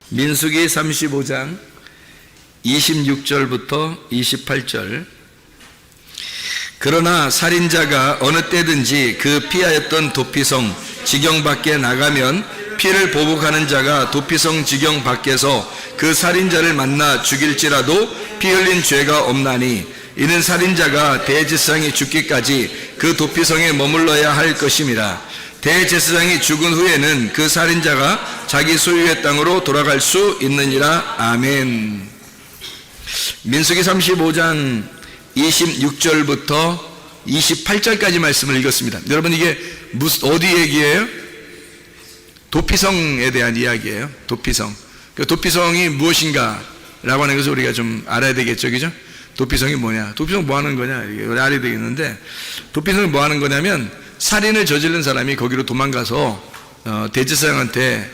민수기 35장 26절부터 28절. 그러나 살인자가 어느 때든지 그 피하였던 도피성 지경 밖에 나가면 피를 보복하는 자가 도피성 지경 밖에서 그 살인자를 만나 죽일지라도 피 흘린 죄가 없나니 이는 살인자가 대제사장이 죽기까지 그 도피성에 머물러야 할 것임이라. 대제사장이 죽은 후에는 그 살인자가 자기 소유의 땅으로 돌아갈 수 있느니라. 아멘. 민수기 35장 26절부터 28절까지 말씀을 읽었습니다. 여러분, 이게 어디 얘기예요? 도피성에 대한 이야기예요. 도피성. 그 도피성이 무엇인가 라고 하는 것을 우리가 좀 알아야 되겠죠, 그죠? 도피성이 뭐냐? 도피성 뭐 하는 거냐? 이게 알아야 되겠는데, 도피성이 뭐 하는 거냐면 살인을 저지른 사람이 거기로 도망가서 대제사장한테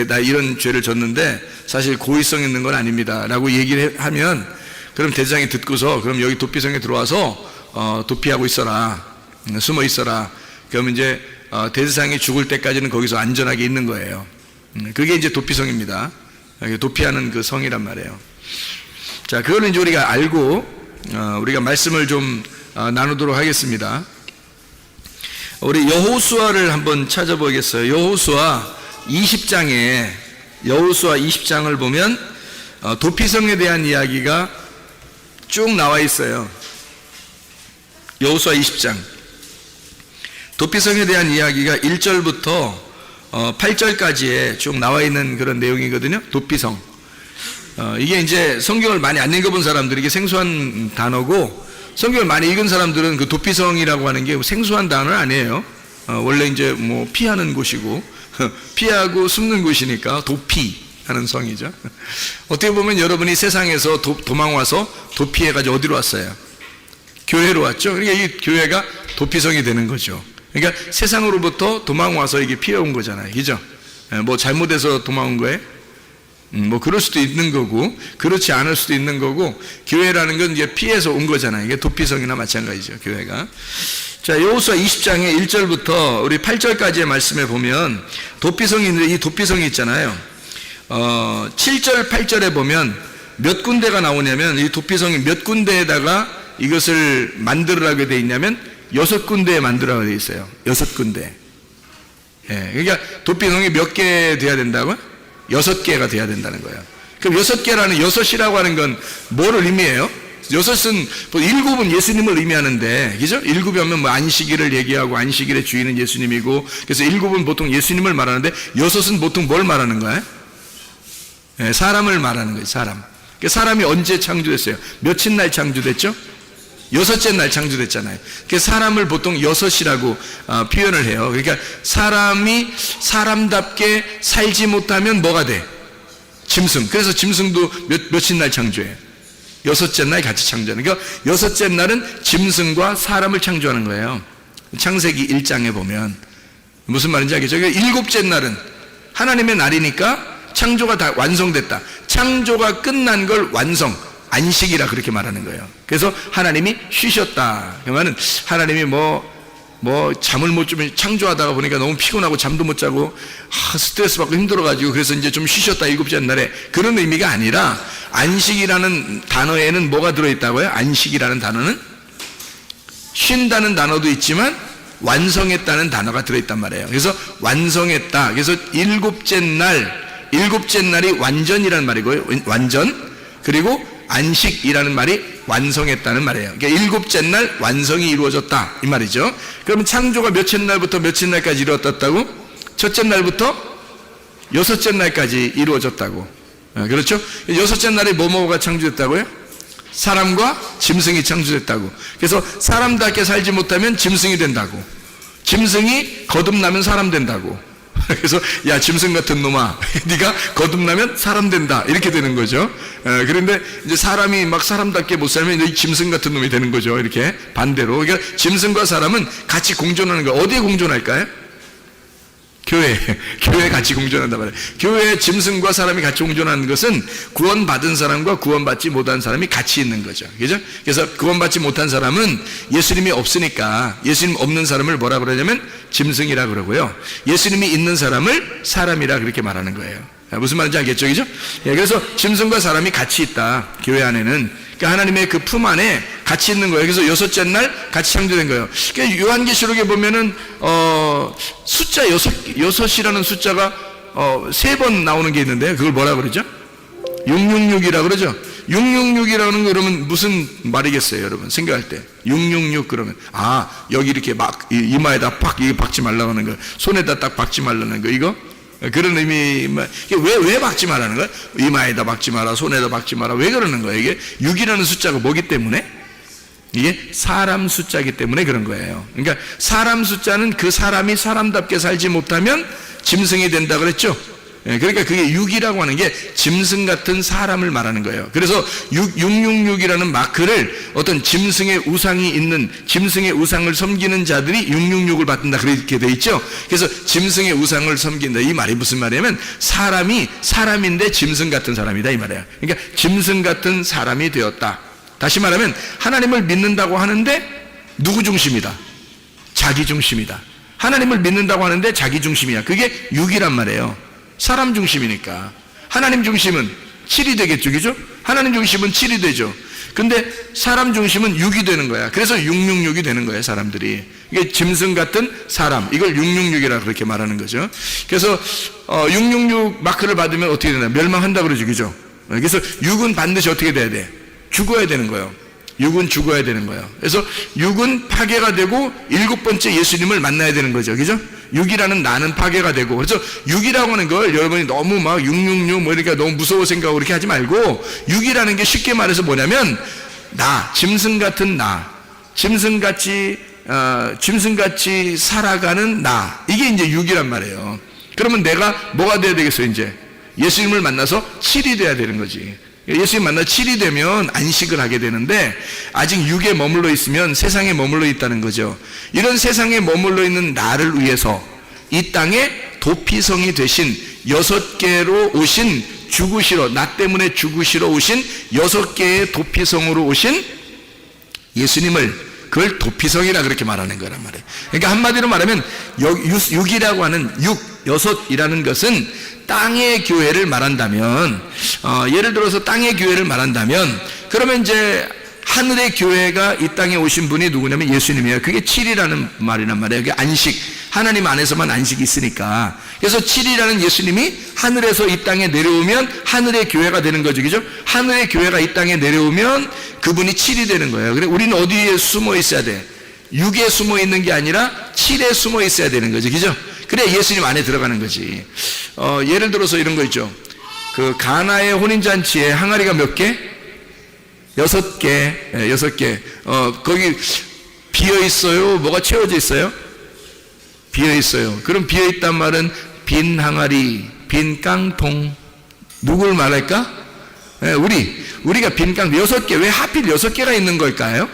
나 이런 죄를 졌는데 사실 고의성 있는 건 아닙니다 라고 얘기를 하면, 그럼 대제사장이 듣고서 그럼 여기 도피성에 들어와서 도피하고 있어라, 숨어 있어라. 그러면 이제 대제사장이 죽을 때까지는 거기서 안전하게 있는 거예요. 그게 이제 도피성입니다. 도피하는 그 성이란 말이에요. 자, 그거는 이제 우리가 알고 우리가 말씀을 좀 나누도록 하겠습니다. 우리 여호수아를 한번 찾아보겠어요. 여호수아 20장을 보면 도피성에 대한 이야기가 쭉 나와 있어요. 여호수아 20장. 도피성에 대한 이야기가 1절부터 8절까지에 쭉 나와 있는 그런 내용이거든요. 도피성. 이게 이제 성경을 많이 안 읽어본 사람들에게 생소한 단어고, 성경을 많이 읽은 사람들은 그 도피성이라고 하는 게 생소한 단어는 아니에요. 원래 이제 뭐 피하는 곳이고 피하고 숨는 곳이니까 도피하는 성이죠. 어떻게 보면 여러분이 세상에서 도망와서 도피해가지고 어디로 왔어요? 교회로 왔죠. 그러니까 이 교회가 도피성이 되는 거죠. 그러니까 세상으로부터 도망와서 이게 피해온 거잖아요, 그죠? 뭐 잘못해서 도망온 거예요? 뭐 그럴 수도 있는 거고, 그렇지 않을 수도 있는 거고, 교회라는 건 이제 피해서 온 거잖아요. 이게 도피성이나 마찬가지죠, 교회가. 자, 여호수아 20장의 1절부터 우리 8절까지의 말씀에 보면 도피성인데, 이 도피성이 있잖아요. 7절, 8절에 보면 몇 군데가 나오냐면, 이 도피성이 몇 군데에다가 이것을 만들으라고 되어 있냐면 6군데에 만들어야 되어 있어요. 6군데. 예, 그러니까 도피성이 몇 개 돼야 된다고요? 6개가 돼야 된다는 거예요. 그럼 6개라는, 6이라고 하는 건 뭐를 의미해요? 6은, 7은 예수님을 의미하는데, 그죠? 7이 하면 뭐 안식일을 얘기하고, 안식일의 주인은 예수님이고, 그래서 7은 보통 예수님을 말하는데, 6은 보통 뭘 말하는 거예요? 네, 사람을 말하는 거예요, 사람. 사람이 언제 창조됐어요? 며칠 날 창조됐죠? 6째 날 창조됐잖아요. 그래서 사람을 보통 6이라고 표현을 해요. 그러니까 사람이 사람답게 살지 못하면 뭐가 돼? 짐승. 그래서 짐승도 며칠 날 창조해요? 6째 날 같이 창조하는. 그러니까 6째 날은 짐승과 사람을 창조하는 거예요. 창세기 1장에 보면 무슨 말인지 알겠죠? 그러니까 7째 날은 하나님의 날이니까 창조가 다 완성됐다. 창조가 끝난 걸 완성, 안식이라 그렇게 말하는 거예요. 그래서 하나님이 쉬셨다. 그러면은 하나님이 잠을 못 주면 창조하다가 보니까 너무 피곤하고 잠도 못 자고 스트레스 받고 힘들어가지고 그래서 이제 좀 쉬셨다, 7째 날에. 그런 의미가 아니라 안식이라는 단어에는 뭐가 들어있다고요? 안식이라는 단어는 쉰다는 단어도 있지만 완성했다는 단어가 들어있단 말이에요. 그래서 완성했다. 그래서 7째 날이 완전이라는 말이고요. 완전. 그리고 안식이라는 말이 완성했다는 말이에요. 그러니까 7째 날 완성이 이루어졌다, 이 말이죠. 그러면 창조가 몇째 날부터 몇째 날까지 이루어졌다고? 첫째 날부터 6째 날까지 이루어졌다고. 그렇죠? 6째 날에 뭐가 창조됐다고요? 사람과 짐승이 창조됐다고. 그래서 사람답게 살지 못하면 짐승이 된다고. 짐승이 거듭나면 사람 된다고. 그래서 야, 짐승 같은 놈아, 네가 거듭나면 사람 된다, 이렇게 되는 거죠. 그런데 이제 사람이 막 사람답게 못 살면 이 짐승 같은 놈이 되는 거죠. 이렇게 반대로. 그러니까 짐승과 사람은 같이 공존하는 거예요. 어디에 공존할까요? 교회에 같이 공존한단 말이에요. 교회에 짐승과 사람이 같이 공존하는 것은 구원받은 사람과 구원받지 못한 사람이 같이 있는 거죠. 그죠? 그래서 구원받지 못한 사람은 예수님이 없으니까 예수님 없는 사람을 뭐라 그러냐면 짐승이라 그러고요. 예수님이 있는 사람을 사람이라 그렇게 말하는 거예요. 무슨 말인지 알겠죠? 그죠? 예, 그래서 짐승과 사람이 같이 있다. 교회 안에는. 그러니까 하나님의 그 품 안에 같이 있는 거예요. 그래서 여섯째 날 같이 창조된 거예요. 그러니까 요한계시록에 보면은, 숫자 여섯이라는 숫자가, 3번 나오는 게 있는데, 그걸 뭐라 그러죠? 666이라 그러죠? 666이라는 거 그러면 무슨 말이겠어요, 여러분? 생각할 때. 666 그러면, 여기 이렇게 막, 이마에다 팍, 이거 박지 말라고 하는 거, 손에다 딱 박지 말라는 거, 이거? 그런 의미, 왜 박지 말라는 거야? 이마에다 박지 마라, 손에다 박지 마라. 왜 그러는 거예요? 이게 6이라는 숫자가 뭐기 때문에? 이게 사람 숫자이기 때문에 그런 거예요. 그러니까 사람 숫자는 그 사람이 사람답게 살지 못하면 짐승이 된다 그랬죠? 그러니까 그게 6이라고 하는 게 짐승 같은 사람을 말하는 거예요. 그래서 666이라는 마크를 어떤 짐승의 우상이 있는, 짐승의 우상을 섬기는 자들이 666을 받는다 그렇게 돼 있죠. 그래서 짐승의 우상을 섬긴다, 이 말이 무슨 말이냐면 사람이 사람인데 짐승 같은 사람이다 이 말이에요. 그러니까 짐승 같은 사람이 되었다. 다시 말하면 하나님을 믿는다고 하는데 누구 중심이다? 자기 중심이다. 하나님을 믿는다고 하는데 자기 중심이야. 그게 6이란 말이에요. 사람 중심이니까. 하나님 중심은 7이 되겠죠, 그죠? 하나님 중심은 7이 되죠. 근데 사람 중심은 6이 되는 거야. 그래서 666이 되는 거예요, 사람들이. 이게 짐승 같은 사람, 이걸 666이라 그렇게 말하는 거죠. 그래서 666 마크를 받으면 어떻게 되나? 멸망한다 그러죠, 그죠? 그래서 6은 반드시 어떻게 돼야 돼? 죽어야 되는 거예요. 6은 죽어야 되는 거예요. 그래서 6은 파괴가 되고 7번째 예수님을 만나야 되는 거죠. 그죠? 6이라는 나는 파괴가 되고. 그래서 6이라고 하는 걸 여러분이 너무 막 666 뭐 이렇게 너무 무서워 생각하고 그렇게 하지 말고 6이라는 게 쉽게 말해서 뭐냐면 나, 짐승 같은 나, 짐승같이 살아가는 나. 이게 이제 6이란 말이에요. 그러면 내가 뭐가 돼야 되겠어요, 이제? 예수님을 만나서 7이 돼야 되는 거지. 예수님 만나 7이 되면 안식을 하게 되는데 아직 6에 머물러 있으면 세상에 머물러 있다는 거죠. 이런 세상에 머물러 있는 나를 위해서 이 땅에 도피성이 되신 6개로 오신 죽으시러, 나 때문에 죽으시러 오신 6개의 도피성으로 오신 예수님을, 그걸 도피성이라 그렇게 말하는 거란 말이에요. 그러니까 한마디로 말하면 6이라고 하는 6이라는 것은 땅의 교회를 말한다면, 예를 들어서 땅의 교회를 말한다면, 그러면 이제 하늘의 교회가 이 땅에 오신 분이 누구냐면 예수님이에요. 그게 7이라는 말이란 말이에요. 그게 안식, 하나님 안에서만 안식이 있으니까. 그래서 7이라는 예수님이 하늘에서 이 땅에 내려오면 하늘의 교회가 되는 거죠, 그죠? 하늘의 교회가 이 땅에 내려오면 그분이 7이 되는 거예요. 그래, 우리는 어디에 숨어 있어야 돼? 6에 숨어 있는 게 아니라 7에 숨어 있어야 되는 거죠, 그죠? 그래 예수님 안에 들어가는 거지. 예를 들어서 이런 거 있죠. 그 가나의 혼인잔치에 항아리가 몇 개? 6개. 6개. 거기 비어 있어요? 뭐가 채워져 있어요? 비어 있어요. 그럼 비어 있단 말은 빈 항아리, 빈 깡통. 누굴 말할까? 우리가 빈 깡통 6개. 왜 하필 6개가 있는 걸까요?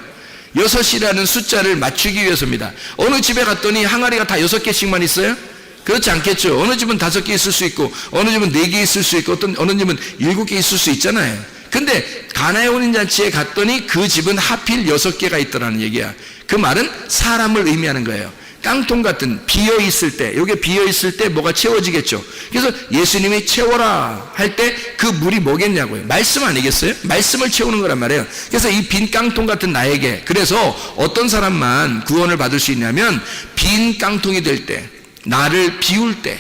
6이라는 숫자를 맞추기 위해서입니다. 어느 집에 갔더니 항아리가 다 6개씩만 있어요? 그렇지 않겠죠. 어느 집은 5개 있을 수 있고, 어느 집은 4개 있을 수 있고, 어느 집은 7개 있을 수 있잖아요. 근데 가나의 혼인잔치에 갔더니 그 집은 하필 6개가 있더라는 얘기야. 그 말은 사람을 의미하는 거예요. 깡통 같은 비어 있을 때, 요게 비어 있을 때 뭐가 채워지겠죠. 그래서 예수님이 채워라 할 때 그 물이 뭐겠냐고요. 말씀 아니겠어요? 말씀을 채우는 거란 말이에요. 그래서 이 빈 깡통 같은 나에게, 그래서 어떤 사람만 구원을 받을 수 있냐면 빈 깡통이 될 때, 나를 비울 때.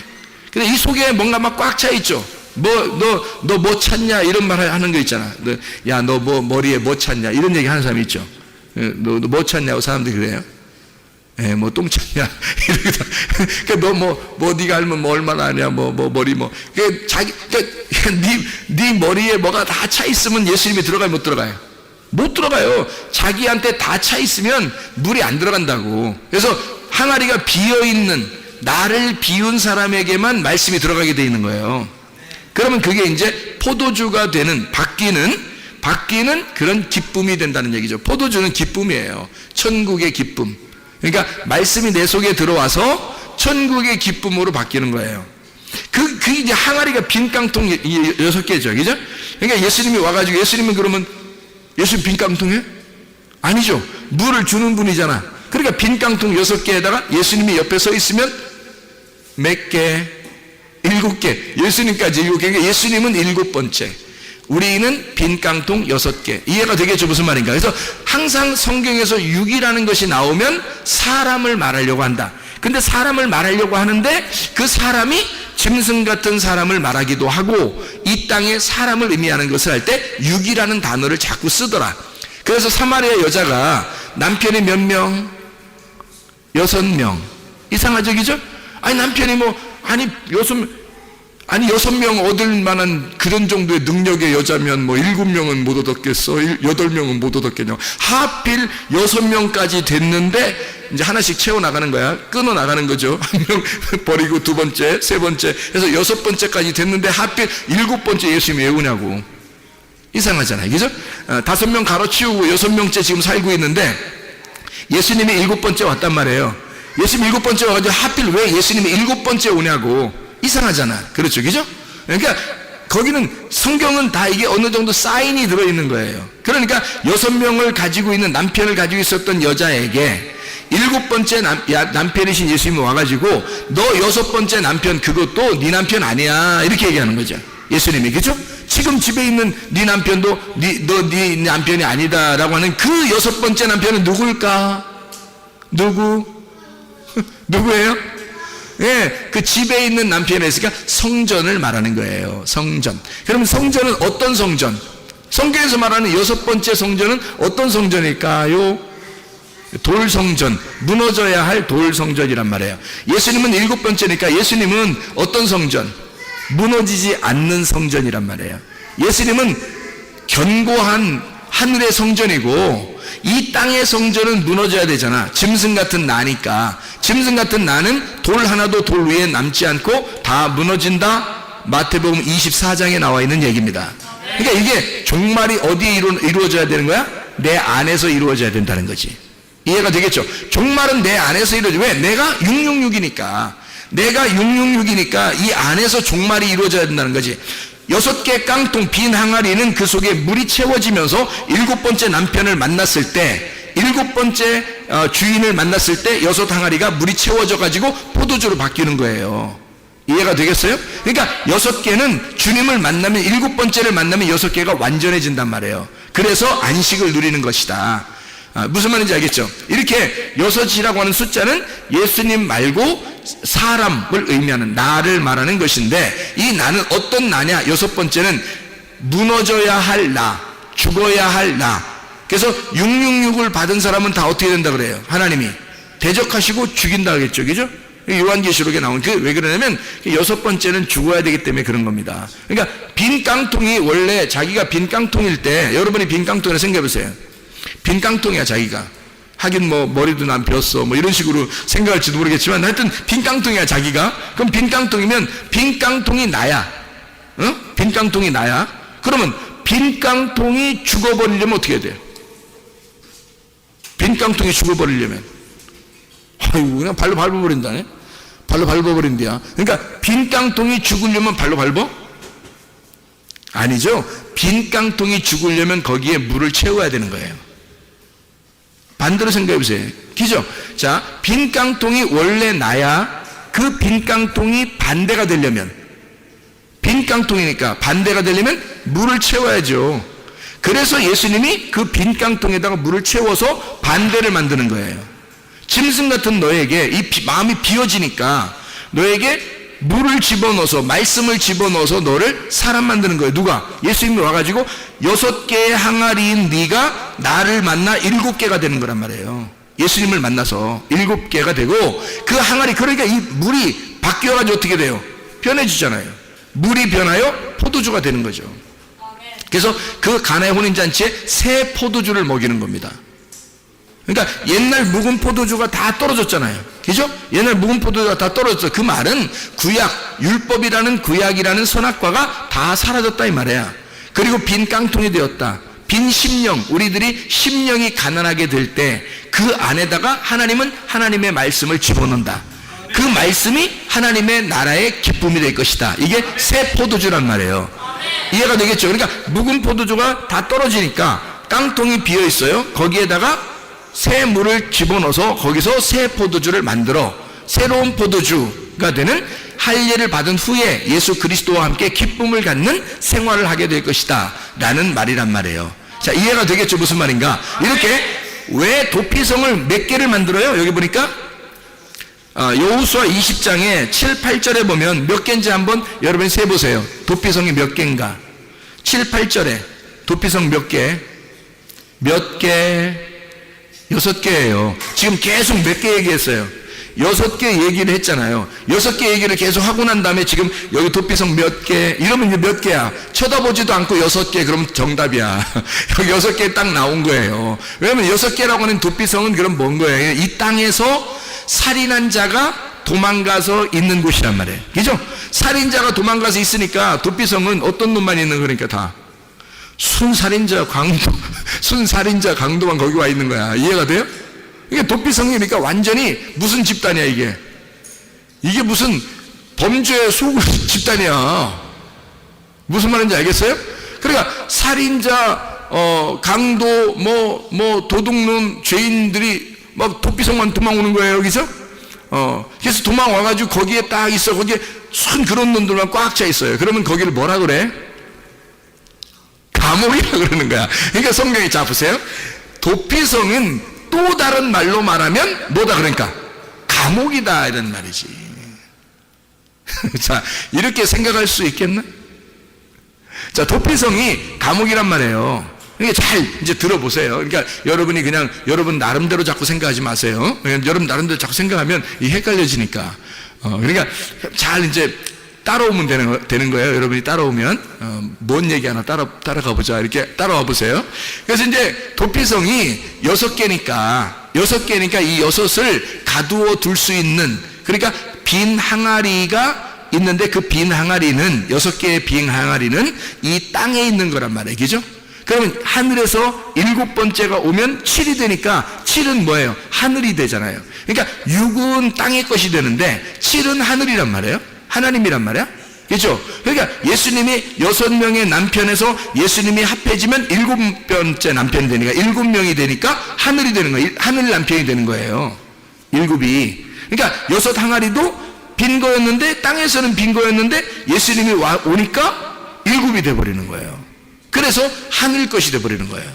근데 이 속에 뭔가 막 꽉 차 있죠. 너 뭐 찾냐 이런 말 하는 거 있잖아. 야, 너 뭐 머리에 뭐 찾냐 이런 얘기 하는 사람이 있죠. 너 뭐 찾냐고 사람들이 그래요. 뭐 똥 찾냐 이러다. 그러니까 너 네가 알면 뭐 얼마나 아냐, 머리 네 머리에 뭐가 다 차 있으면 예수님이 들어가요, 못 들어가요? 못 들어가요. 자기한테 다 차 있으면 물이 안 들어간다고. 그래서 항아리가 비어 있는, 나를 비운 사람에게만 말씀이 들어가게 돼 있는 거예요. 그러면 그게 이제 포도주가 되는, 바뀌는 그런 기쁨이 된다는 얘기죠. 포도주는 기쁨이에요. 천국의 기쁨. 그러니까 말씀이 내 속에 들어와서 천국의 기쁨으로 바뀌는 거예요. 그게 이제 항아리가 빈 깡통 6개죠. 그죠? 그러니까 예수님이 와가지고, 예수님은 그러면 예수님 빈 깡통이에요? 아니죠. 물을 주는 분이잖아. 그러니까 빈 깡통 6개에다가 예수님이 옆에 서 있으면 몇 개? 7개, 예수님까지 7개. 그러니까 예수님은 7번째, 우리는 빈 깡통 6개. 이해가 되겠죠? 무슨 말인가? 그래서 항상 성경에서 6이라는 것이 나오면 사람을 말하려고 한다. 근데 사람을 말하려고 하는데 그 사람이 짐승 같은 사람을 말하기도 하고, 이 땅에 사람을 의미하는 것을 할 때 6이라는 단어를 자꾸 쓰더라. 그래서 사마리아 여자가 남편이 몇 명? 6명. 이상하죠, 그죠? 아니 남편이 아니 6명 얻을 만한 그런 정도의 능력의 여자면 7명은 못 얻었겠어? 8명은 못 얻었겠냐? 하필 6명까지 됐는데 이제 하나씩 채워나가는 거야. 끊어나가는 거죠. 한 명 버리고 2번째, 3번째 해서 6번째까지 됐는데 하필 7번째 예수님이 왜 오냐고. 이상하잖아요, 그죠? 5명 가로치우고 6명째 지금 살고 있는데 예수님이 7번째 왔단 말이에요. 예수님 7번째 와가지고 하필 왜 예수님이 7번째 오냐고. 이상하잖아. 그렇죠, 그죠? 그러니까 거기는 성경은 다 이게 어느 정도 사인이 들어있는 거예요. 그러니까 6명을 가지고 있는 남편을 가지고 있었던 여자에게 7번째 남편이신 예수님이 와가지고 너 6번째 남편 그것도 네 남편 아니야 이렇게 얘기하는 거죠, 예수님이. 그죠? 지금 집에 있는 네 남편도 네 남편이 아니다라고 하는 그 6번째 남편은 누굴까? 누구예요? 예, 그 집에 있는 남편이 있으니까 성전을 말하는 거예요. 성전. 그럼 성전은 어떤 성전? 성경에서 말하는 6번째 성전은 어떤 성전일까요? 돌성전, 무너져야 할 돌성전이란 말이에요. 예수님은 7번째니까 예수님은 어떤 성전? 무너지지 않는 성전이란 말이에요. 예수님은 견고한 하늘의 성전이고 이 땅의 성전은 무너져야 되잖아. 짐승 같은 나니까. 짐승 같은 나는 돌 하나도 돌 위에 남지 않고 다 무너진다. 마태복음 24장에 나와 있는 얘기입니다. 그러니까 이게 종말이 어디에 이루어져야 되는 거야? 내 안에서 이루어져야 된다는 거지. 이해가 되겠죠? 종말은 내 안에서 이루어져. 왜? 내가 666이니까. 내가 666이니까 이 안에서 종말이 이루어져야 된다는 거지. 6개 깡통 빈 항아리는 그 속에 물이 채워지면서 7번째 남편을 만났을 때, 7번째 주인을 만났을 때 6 항아리가 물이 채워져 가지고 포도주로 바뀌는 거예요. 이해가 되겠어요? 그러니까 6개는 주님을 만나면, 7번째를 만나면 6개가 완전해진단 말이에요. 그래서 안식을 누리는 것이다. 무슨 말인지 알겠죠? 이렇게 6이라고 하는 숫자는 예수님 말고 사람을 의미하는 나를 말하는 것인데, 이 나는 어떤 나냐? 6번째는 무너져야 할 나, 죽어야 할 나. 그래서 666을 받은 사람은 다 어떻게 된다 그래요? 하나님이 대적하시고 죽인다 그랬죠, 그죠? 요한계시록에 나온 왜 그러냐면 6번째는 죽어야 되기 때문에 그런 겁니다. 그러니까 빈 깡통이 원래 자기가 빈 깡통일 때, 여러분이 빈 깡통을 생각해 보세요. 빈 깡통이야 자기가. 하긴 머리도 난 비었어 이런 식으로 생각할지도 모르겠지만 하여튼 빈 깡통이야 자기가. 그럼 빈 깡통이면 빈 깡통이 나야. 빈 깡통이 나야. 그러면 빈 깡통이 죽어버리려면 어떻게 해야 돼요? 빈 깡통이 죽어버리려면 아이고 그냥 발로 밟아버린다네. 발로 밟아버린대야. 그러니까 빈 깡통이 죽으려면 발로 밟어? 아니죠. 빈 깡통이 죽으려면 거기에 물을 채워야 되는 거예요. 반대로 생각해 보세요. 그죠? 자, 빈 깡통이 원래 나야 그 빈 깡통이 반대가 되려면, 빈 깡통이니까 반대가 되려면 물을 채워야죠. 그래서 예수님이 그 빈 깡통에다가 물을 채워서 반대를 만드는 거예요. 짐승 같은 너에게 이 마음이 비어지니까 너에게 물을 집어넣어서, 말씀을 집어넣어서 너를 사람 만드는 거예요. 누가? 예수님이 와가지고 6개의 항아리인 네가 나를 만나 7개가 되는 거란 말이에요. 예수님을 만나서 7개가 되고, 그 항아리, 그러니까 이 물이 바뀌어가지고 어떻게 돼요? 변해지잖아요. 물이 변하여 포도주가 되는 거죠. 그래서 그 가나의 혼인잔치에 새 포도주를 먹이는 겁니다. 그러니까 옛날 묵은 포도주가 다 떨어졌잖아요. 그죠? 옛날 묵은 포도주가 다 떨어졌어. 그 말은 구약, 율법이라는 구약이라는 선악과가 다 사라졌다 이 말이야. 그리고 빈 깡통이 되었다. 빈 심령, 우리들이 심령이 가난하게 될 때 그 안에다가 하나님은 하나님의 말씀을 집어넣는다. 그 말씀이 하나님의 나라의 기쁨이 될 것이다. 이게 새 포도주란 말이에요. 이해가 되겠죠? 그러니까 묵은 포도주가 다 떨어지니까 깡통이 비어 있어요. 거기에다가 새 물을 집어넣어서 거기서 새 포도주를 만들어 새로운 포도주가 되는 할례를 받은 후에 예수 그리스도와 함께 기쁨을 갖는 생활을 하게 될 것이다 라는 말이란 말이에요. 자, 이해가 되겠죠? 무슨 말인가? 이렇게 왜 도피성을 몇 개를 만들어요? 여기 보니까 여호수아 20장에 7, 8절에 보면 몇 개인지 한번 여러분이 세보세요. 도피성이 몇 개인가? 7, 8절에 도피성 몇 개? 몇 개? 6개예요. 지금 계속 몇 개 얘기했어요? 6개 얘기를 했잖아요. 6개 얘기를 계속 하고 난 다음에 지금 여기 도피성 몇 개? 이러면 이제 몇 개야? 쳐다보지도 않고 6개, 그럼 정답이야. 여기 6개 딱 나온 거예요. 왜냐면 6개라고 하는 도피성은 그럼 뭔 거예요? 이 땅에서 살인한 자가 도망가서 있는 곳이란 말이에요. 그죠? 살인자가 도망가서 있으니까 도피성은 어떤 놈만 있는 거니까 다. 순살인자 강도만 거기 와 있는 거야. 이해가 돼요? 이게 도피성이니까 완전히 무슨 집단이야, 이게? 이게 무슨 범죄 소굴 집단이야. 무슨 말인지 알겠어요? 그러니까 살인자, 강도, 도둑놈, 죄인들이 막 도피성만 도망오는 거예요, 여기서? 그래서 도망와가지고 거기에 딱 있어. 거기에 순 그런 놈들만 꽉 차 있어요. 그러면 거기를 뭐라 그래? 감옥이라 그러는 거야. 그러니까 성경에 자 보세요. 도피성은 또 다른 말로 말하면 뭐다 그러니까? 감옥이다 이런 말이지. 자, 이렇게 생각할 수 있겠나? 자, 도피성이 감옥이란 말이에요. 그러니까 잘 이제 들어보세요. 그러니까 여러분이 그냥 여러분 나름대로 자꾸 생각하지 마세요. 여러분 나름대로 자꾸 생각하면 이 헷갈려지니까. 그러니까 잘 이제 따라오면 되는 거예요. 여러분이 따라오면 뭔 얘기 하나 따라가 보자. 이렇게 따라와 보세요. 그래서 이제 도피성이 6개니까 이 6을 가두어 둘 수 있는, 그러니까 빈 항아리가 있는데 그 빈 항아리는 6개의 빈 항아리는 이 땅에 있는 거란 말이에요. 그죠? 그러면 하늘에서 7번째가 오면 7이 되니까 7은 뭐예요? 하늘이 되잖아요. 그러니까 6은 땅의 것이 되는데 7은 하늘이란 말이에요. 하나님이란 말이야. 그렇죠? 그러니까 예수님이 6명의 남편에서 예수님이 합해지면 7번째 남편이 되니까 7명이 되니까 하늘이 되는 거예요. 하늘 남편이 되는 거예요. 7이. 그러니까 6 항아리도 빈 거였는데, 땅에서는 빈 거였는데 예수님이 오니까 7이 돼버리는 거예요. 그래서 하늘 것이 돼버리는 거예요.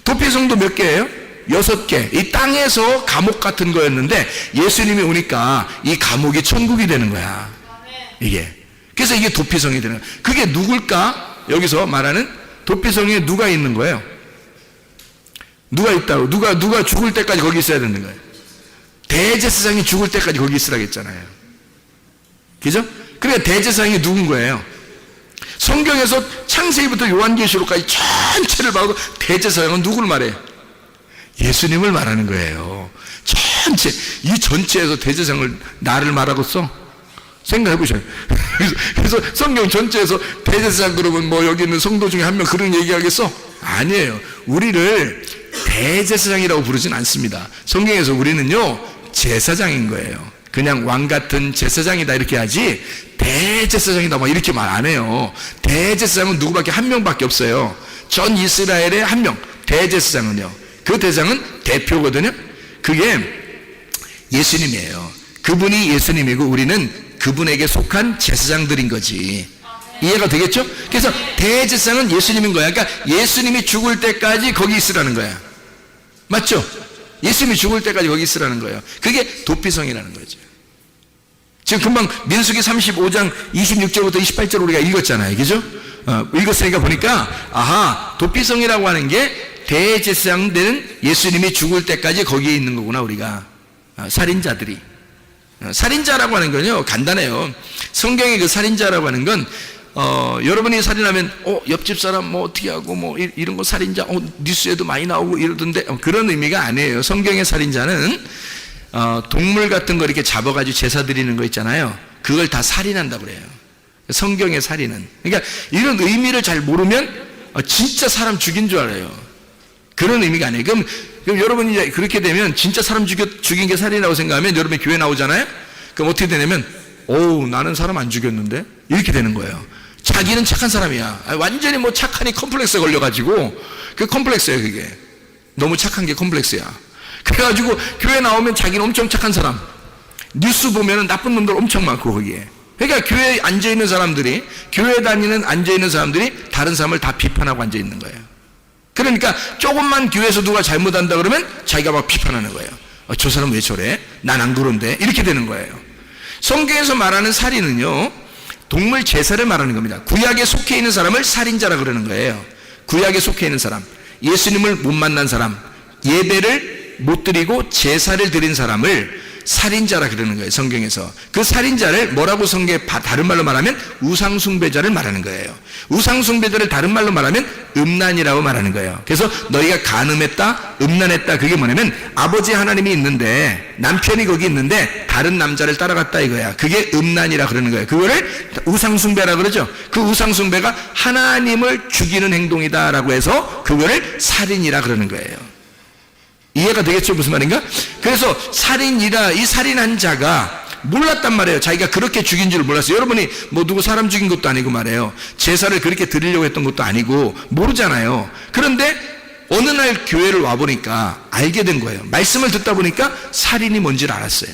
도피성도 몇 개예요? 6개. 이 땅에서 감옥 같은 거였는데 예수님이 오니까 이 감옥이 천국이 되는 거야. 이게. 그래서 이게 도피성이 되는 거예요. 그게 누굴까? 여기서 말하는 도피성에 누가 있는 거예요? 누가 있다고? 누가 죽을 때까지 거기 있어야 되는 거예요. 대제사장이 죽을 때까지 거기 있으라고 했잖아요. 그죠? 그러니까 대제사장이 누군 거예요? 성경에서 창세기부터 요한계시록까지 전체를 봐도 대제사장은 누구를 말해요? 예수님을 말하는 거예요. 전체, 이 전체에서 대제사장을 나를 말하겠어? 생각해 보셔요. 그래서 성경 전체에서 대제사장 그러면 뭐 여기 있는 성도 중에 한 명 그런 얘기하겠어? 아니에요. 우리를 대제사장이라고 부르진 않습니다. 성경에서 우리는요 제사장인 거예요. 그냥 왕 같은 제사장이다 이렇게 하지 대제사장이다 막 이렇게 말 안 해요. 대제사장은 누구밖에 한 명밖에 없어요. 전 이스라엘에 한 명. 대제사장은요. 그 대장은 대표거든요. 그게 예수님이에요. 그분이 예수님이고 우리는 그분에게 속한 제사장들인 거지. 이해가 되겠죠? 그래서 대제사장은 예수님인 거야. 그러니까 예수님이 죽을 때까지 거기 있으라는 거야. 맞죠? 예수님이 죽을 때까지 거기 있으라는 거예요. 그게 도피성이라는 거죠. 지금 금방 민수기 35장 26절부터 28절 우리가 읽었잖아요. 그죠? 읽었으니까 보니까 아하, 도피성이라고 하는 게 대제사장 되는 예수님이 죽을 때까지 거기에 있는 거구나. 우리가 살인자들이. 살인자라고 하는 건요 간단해요. 성경의 그 살인자라고 하는 건 여러분이 살인하면 옆집 사람 뭐 어떻게 하고 뭐 이런 거 살인자 뉴스에도 많이 나오고 이러던데 그런 의미가 아니에요. 성경의 살인자는 동물 같은 거 이렇게 잡아가지고 제사 드리는 거 있잖아요. 그걸 다 살인한다고 그래요. 성경의 살인은. 그러니까 이런 의미를 잘 모르면 진짜 사람 죽인 줄 알아요. 그런 의미가 아니에요. 그럼 여러분이 이제 그렇게 되면 진짜 사람 죽인 게 살인이라고 생각하면 여러분이 교회 나오잖아요. 그럼 어떻게 되냐면 나는 사람 안 죽였는데 이렇게 되는 거예요. 자기는 착한 사람이야. 완전히 뭐 착하니 컴플렉스에 걸려가지고 그 컴플렉스예요. 그게 너무 착한 게 컴플렉스야. 그래가지고 교회 나오면 자기는 엄청 착한 사람, 뉴스 보면은 나쁜 놈들 엄청 많고 거기에 그러니까 교회에 앉아있는 사람들이, 교회 다니는 앉아있는 사람들이 다른 사람을 다 비판하고 앉아있는 거예요. 그러니까 조금만 교회에서 누가 잘못한다 그러면 자기가 막 비판하는 거예요. 저 사람 왜 저래? 난 안 그런데. 이렇게 되는 거예요. 성경에서 말하는 살인은요, 동물 제사를 말하는 겁니다. 구약에 속해 있는 사람을 살인자라 그러는 거예요. 구약에 속해 있는 사람, 예수님을 못 만난 사람, 예배를 못 드리고 제사를 드린 사람을 살인자라 그러는 거예요. 성경에서. 그 살인자를 뭐라고 다른 말로 말하면 우상숭배자를 말하는 거예요. 우상숭배자를 다른 말로 말하면 음란이라고 말하는 거예요. 그래서 너희가 간음했다, 음란했다, 그게 뭐냐면 아버지 하나님이 있는데 남편이 거기 있는데 다른 남자를 따라갔다 이거야. 그게 음란이라 그러는 거예요. 그거를 우상숭배라 그러죠. 그 우상숭배가 하나님을 죽이는 행동이다라고 해서 그거를 살인이라 그러는 거예요. 이해가 되겠죠? 무슨 말인가? 그래서 이 살인한 자가 몰랐단 말이에요. 자기가 그렇게 죽인 줄 몰랐어요. 여러분이 뭐 누구 사람 죽인 것도 아니고 말이에요. 제사를 그렇게 드리려고 했던 것도 아니고 모르잖아요. 그런데 어느 날 교회를 와보니까 알게 된 거예요. 말씀을 듣다 보니까 살인이 뭔지를 알았어요.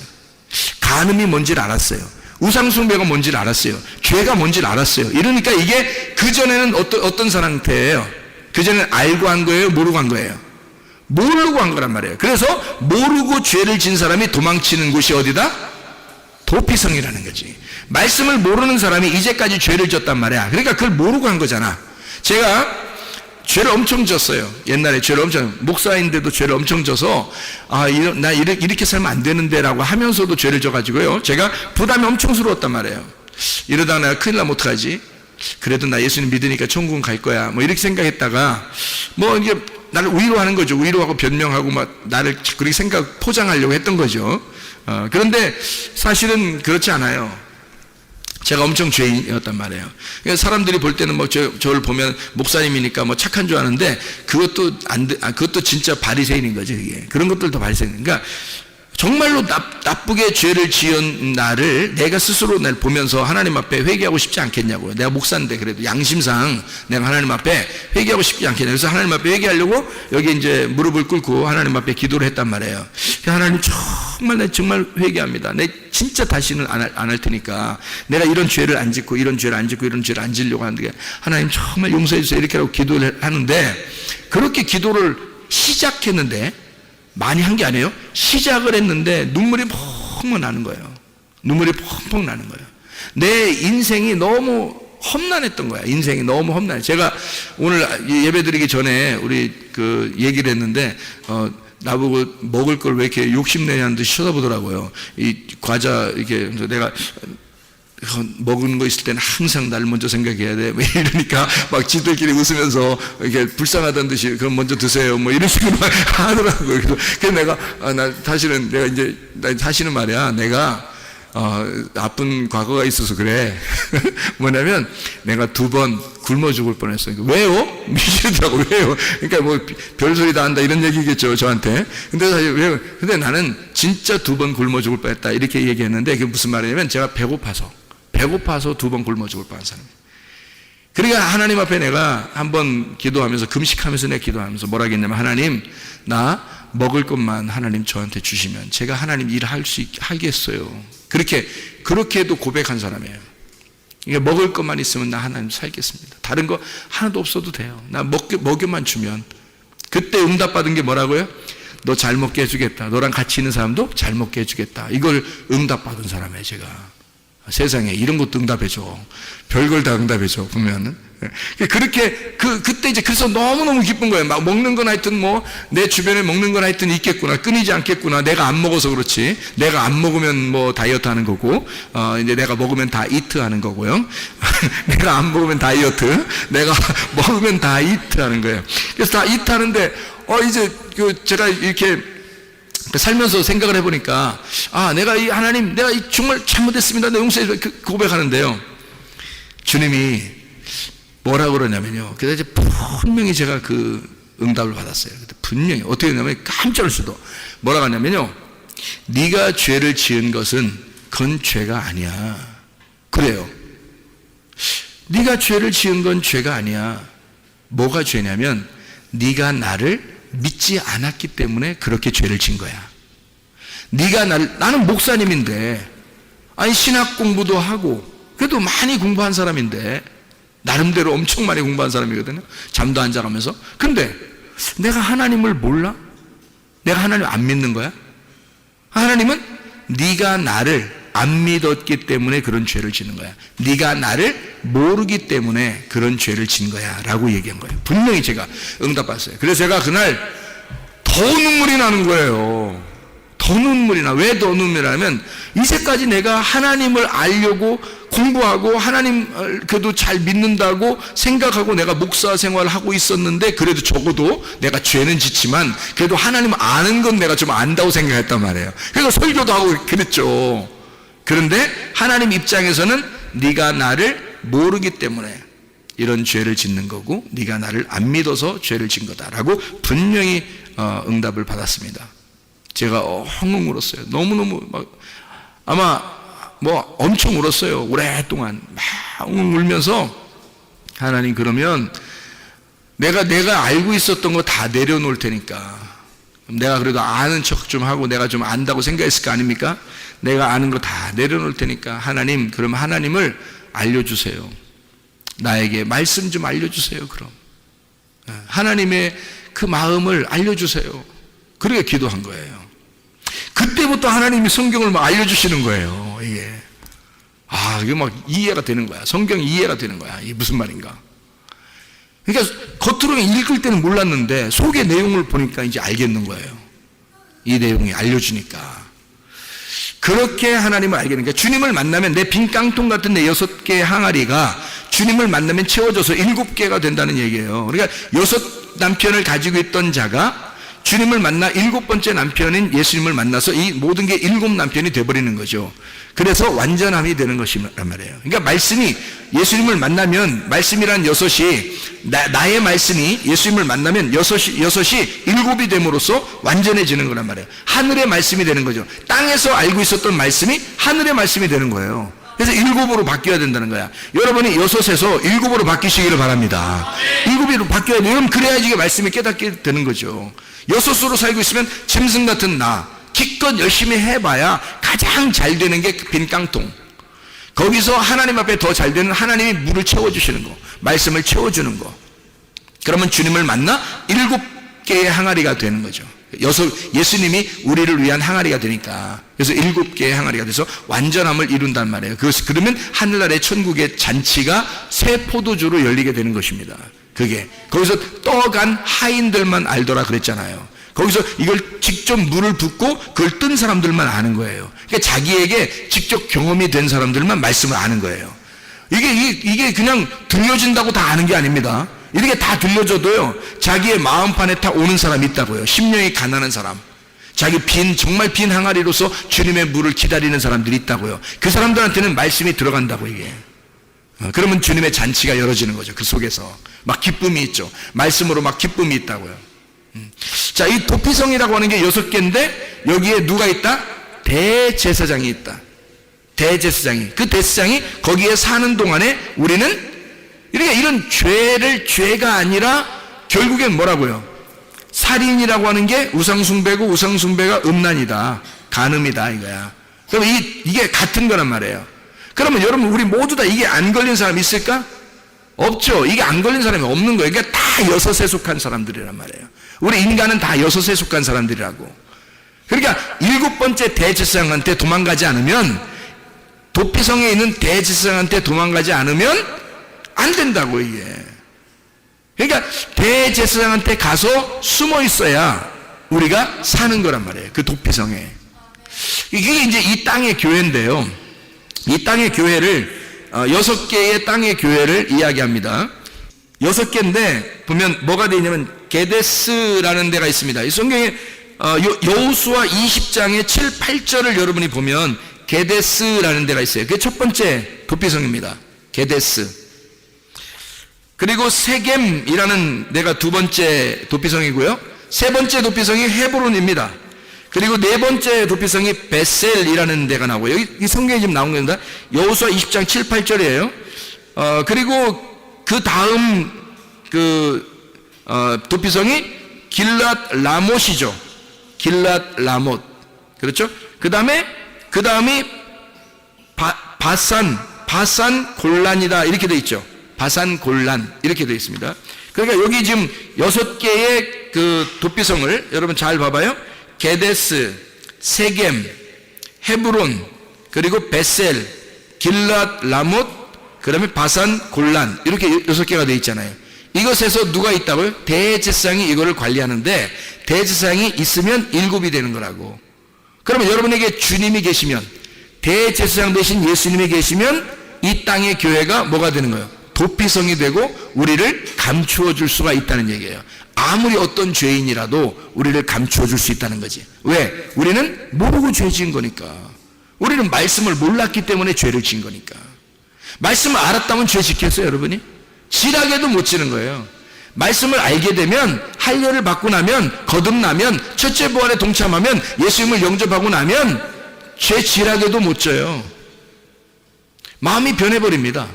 간음이 뭔지를 알았어요. 우상숭배가 뭔지를 알았어요. 죄가 뭔지를 알았어요. 이러니까 이게 그전에는 어떤 상태예요? 그전에는 알고 한 거예요? 모르고 한 거예요? 모르고 한 거란 말이에요. 그래서 모르고 죄를 진 사람이 도망치는 곳이 어디다? 도피성이라는 거지. 말씀을 모르는 사람이 이제까지 죄를 졌단 말이야. 그러니까 그걸 모르고 한 거잖아. 제가 죄를 엄청 졌어요. 옛날에 죄를 목사인데도 죄를 엄청 져서 나 이렇게 살면 안 되는데 라고 하면서도 죄를 져가지고요, 제가 부담이 엄청스러웠단 말이에요. 이러다가 내가 큰일 나면 어떡하지? 그래도 나 예수님 믿으니까 천국은 갈 거야, 뭐 이렇게 생각했다가 뭐 이게 나를 위로하는 거죠. 위로하고 변명하고 막 나를 그렇게 포장하려고 했던 거죠. 그런데 사실은 그렇지 않아요. 제가 엄청 죄인이었단 말이에요. 그러니까 사람들이 볼 때는 뭐 저를 보면 목사님이니까 뭐 착한 줄 아는데 그것도 진짜 바리새인인 거죠. 이게 그런 것들도 바리새인. 그러니까 정말로 나쁘게 죄를 지은 나를 내가 스스로 날 보면서 하나님 앞에 회개하고 싶지 않겠냐고요. 내가 목사인데 그래도 양심상 내가 하나님 앞에 회개하고 싶지 않겠냐. 그래서 하나님 앞에 회개하려고 여기 이제 무릎을 꿇고 하나님 앞에 기도를 했단 말이에요. 하나님 정말 회개합니다. 내 진짜 다시는 안 할 테니까 내가 이런 죄를 안 짓고 이런 죄를 안 짓고 이런 죄를 안 지려고 하는데 하나님 정말 용서해 주세요. 이렇게 하고 기도를 하는데, 그렇게 기도를 시작했는데 많이 한 게 아니에요. 시작을 했는데 눈물이 펑펑 나는 거예요. 눈물이 펑펑 나는 거예요. 내 인생이 너무 험난했던 거야. 인생이 너무 험난해. 제가 오늘 예배 드리기 전에 우리 얘기를 했는데 나보고 먹을 걸 왜 이렇게 욕심내냐는 듯이 쳐다보더라고요. 이 과자 이렇게. 그래서 내가 먹은 거 있을 때는 항상 나를 먼저 생각해야 돼. 왜 이러니까 막 지들끼리 웃으면서 이렇게 불쌍하다는 듯이 그럼 먼저 드세요. 뭐 이런 식으로 막 하더라고요. 그래서 내가 사실은 말이야. 내가 나쁜 과거가 있어서 그래. 뭐냐면 내가 2번 굶어 죽을 뻔했어요. 왜요? 미치더라고. 왜요? 그러니까 뭐 별소리 다 한다 이런 얘기겠죠, 저한테. 근데 사실 왜요? 근데 나는 진짜 2번 굶어 죽을 뻔했다 이렇게 얘기했는데, 그게 무슨 말이냐면 제가 배고파서 2번 굶어 죽을 뻔한 사람이에요. 그러니까 하나님 앞에 내가 한번 기도하면서, 금식하면서 내가 기도하면서 뭐라 했냐면, 하나님, 나 먹을 것만 하나님 저한테 주시면 제가 하나님 일 하겠어요. 그렇게도 고백한 사람이에요. 그러니까 먹을 것만 있으면 나 하나님 살겠습니다. 다른 거 하나도 없어도 돼요. 나 먹여만 주면. 그때 응답받은 게 뭐라고요? 너 잘 먹게 해주겠다. 너랑 같이 있는 사람도 잘 먹게 해주겠다. 이걸 응답받은 사람이에요, 제가. 세상에 이런 것도 응답해줘. 별걸 다 응답해줘, 보면은. 그렇게, 그때 이제 그래서 너무너무 기쁜 거예요. 막 먹는 건 하여튼 뭐, 내 주변에 먹는 건 하여튼 있겠구나. 끊이지 않겠구나. 내가 안 먹어서 그렇지. 내가 안 먹으면 뭐 다이어트 하는 거고, 이제 내가 먹으면 다 이트 하는 거고요. 내가 안 먹으면 다이어트. 내가 먹으면 다 이트 하는 거예요. 그래서 다 이트 하는데, 이제 제가 이렇게 살면서 생각을 해보니까, 내가 하나님, 내가 정말 잘못했습니다. 내 용서해 주세요. 고백하는데요. 주님이 뭐라고 그러냐면요. 그래서 이제 분명히 제가 그 응답을 받았어요. 분명히. 어떻게 했냐면 깜짝 놀랐어도. 뭐라고 하냐면요. 네가 죄를 지은 것은 그건 죄가 아니야. 그래요. 네가 죄를 지은 건 죄가 아니야. 뭐가 죄냐면 네가 나를 믿지 않았기 때문에 그렇게 죄를 진 거야. 나는 목사님인데, 신학 공부도 하고 그래도 많이 공부한 사람인데, 나름대로 엄청 많이 공부한 사람이거든요. 잠도 안 자가면서. 근데 내가 하나님을 몰라? 내가 하나님 안 믿는 거야? 하나님은 네가 나를 안 믿었기 때문에 그런 죄를 지는 거야. 네가 나를 모르기 때문에 그런 죄를 진 거야 라고 얘기한 거예요. 분명히 제가 응답받았어요. 그래서 제가 그날 더 눈물이 나는 거예요. 더 눈물이 나. 왜 더 눈물이 나면 이제까지 내가 하나님을 알려고 공부하고 하나님을 그래도 잘 믿는다고 생각하고 내가 목사 생활을 하고 있었는데, 그래도 적어도 내가 죄는 짓지만 그래도 하나님 아는 건 내가 좀 안다고 생각했단 말이에요. 그래서 설교도 하고 그랬죠. 그런데 하나님 입장에서는 네가 나를 모르기 때문에 이런 죄를 짓는 거고, 네가 나를 안 믿어서 죄를 진 거다라고 분명히 응답을 받았습니다. 제가 엉엉 울었어요. 너무너무 아마 엄청 울었어요. 오랫동안 막 엉엉 울면서, 하나님 그러면 내가 알고 있었던 거 다 내려놓을 테니까, 내가 그래도 아는 척 좀 하고 내가 좀 안다고 생각했을 거 아닙니까? 내가 아는 거 다 내려놓을 테니까 하나님, 그럼 하나님을 알려주세요. 나에게 말씀 좀 알려주세요. 그럼 하나님의 그 마음을 알려주세요. 그렇게 기도한 거예요. 그때부터 하나님이 성경을 막 알려주시는 거예요. 이게 막 이해가 되는 거야. 성경이 이해가 되는 거야. 이게 무슨 말인가. 그러니까 겉으로 읽을 때는 몰랐는데 속의 내용을 보니까 이제 알겠는 거예요. 이 내용이 알려주니까. 그렇게 하나님을 알게 되니까, 주님을 만나면 내 빈 깡통 같은 내 6개의 항아리가 주님을 만나면 채워져서 7개가 된다는 얘기예요. 그러니까 6 남편을 가지고 있던 자가 주님을 만나 7번째 남편인 예수님을 만나서 이 모든 게 7 남편이 돼버리는 거죠. 그래서 완전함이 되는 것이란 말이에요. 그러니까 말씀이, 예수님을 만나면, 말씀이란 6이 나의 말씀이 예수님을 만나면 6이 7이 됨으로써 완전해지는 거란 말이에요. 하늘의 말씀이 되는 거죠. 땅에서 알고 있었던 말씀이 하늘의 말씀이 되는 거예요. 그래서 7으로 바뀌어야 된다는 거야. 여러분이 6에서 7으로 바뀌시기를 바랍니다. 7으로 바뀌어야 돼요. 그래야지 이게 말씀이 깨닫게 되는 거죠. 6으로 살고 있으면 짐승 같은 나, 기껏 열심히 해봐야 가장 잘 되는 게 빈 깡통. 거기서 하나님 앞에 더 잘 되는, 하나님이 물을 채워주시는 거, 말씀을 채워주는 거. 그러면 주님을 만나 7개의 항아리가 되는 거죠. 예수님이 우리를 위한 항아리가 되니까. 그래서 7개의 항아리가 돼서 완전함을 이룬단 말이에요. 그러면 하늘나라의 천국의 잔치가 새 포도주로 열리게 되는 것입니다. 그게 거기서 떠간 하인들만 알더라 그랬잖아요. 거기서 이걸 직접 물을 붓고 그걸 뜬 사람들만 아는 거예요. 그러니까 자기에게 직접 경험이 된 사람들만 말씀을 아는 거예요. 이게 그냥 들려진다고 다 아는 게 아닙니다. 이렇게 다 들려줘도요, 자기의 마음판에 다 오는 사람이 있다고요. 심령이 가난한 사람, 자기 정말 빈 항아리로서 주님의 물을 기다리는 사람들이 있다고요. 그 사람들한테는 말씀이 들어간다고. 이게 그러면 주님의 잔치가 열어지는 거죠. 그 속에서 막 기쁨이 있죠. 말씀으로 막 기쁨이 있다고요. 자, 이 도피성이라고 하는 게 6개인데 여기에 누가 있다? 대제사장이 있다. 대제사장이, 그 대제사장이 거기에 사는 동안에 우리는 이런 죄가 아니라 결국엔 뭐라고요? 살인이라고 하는 게 우상숭배고, 우상숭배가 음란이다, 간음이다 이거야. 그럼 이게 같은 거란 말이에요. 그러면 여러분, 우리 모두 다 이게 안 걸린 사람 있을까? 없죠. 이게 안 걸린 사람이 없는 거예요. 그러니까 다 6에 속한 사람들이란 말이에요. 우리 인간은 다 6에 속한 사람들이라고. 그러니까 7번째 대제사장한테 도망가지 않으면, 도피성에 있는 대제사장한테 도망가지 않으면 안 된다고. 이게 그러니까 대제사장한테 가서 숨어 있어야 우리가 사는 거란 말이에요. 그 도피성에. 이게 이제 이 땅의 교회인데요, 이 땅의 교회를 6개의 땅의 교회를 이야기합니다. 6개인데 보면 뭐가 되어 있냐면 게데스라는 데가 있습니다. 이 성경에 여호수아 20장의 7, 8절을 여러분이 보면 게데스라는 데가 있어요. 그게 첫 번째 도피성입니다. 게데스. 그리고 세겜이라는 데가 두 번째 도피성이고요, 세 번째 도피성이 헤브론입니다. 그리고 네 번째 도피성이 베셀이라는 데가 나오고요. 여기 이 성경에 지금 나온 겁니다. 여호수아 20장 7, 8절이에요. 그리고 그 다음 도피성이 길랏 라못이죠. 길랏 라못. 그렇죠? 그 다음이 바산 골란이다 이렇게 돼 있죠. 바산 골란 이렇게 돼 있습니다. 그러니까 여기 지금 6개의 그 도피성을 여러분 잘 봐봐요. 게데스, 세겜, 헤브론, 그리고 베셀, 길랏, 라못, 그 다음에 바산, 골란 이렇게 6개가 돼 있잖아요. 이것에서 누가 있다고요? 대제사장이 이거를 관리하는데 대제사장이 있으면 7이 되는 거라고. 그러면 여러분에게 주님이 계시면, 대제사장 되신 예수님이 계시면 이 땅의 교회가 뭐가 되는 거예요? 도피성이 되고 우리를 감추어 줄 수가 있다는 얘기예요. 아무리 어떤 죄인이라도 우리를 감추어 줄 수 있다는 거지. 왜? 우리는 모르고 죄 지은 거니까. 우리는 말씀을 몰랐기 때문에 죄를 지은 거니까. 말씀을 알았다면 죄 지켰어요, 여러분이? 지라게도 못 지는 거예요. 말씀을 알게 되면, 할례를 받고 나면, 거듭나면, 첫째 부활에 동참하면, 예수님을 영접하고 나면 죄 지라게도 못 져요. 마음이 변해버립니다.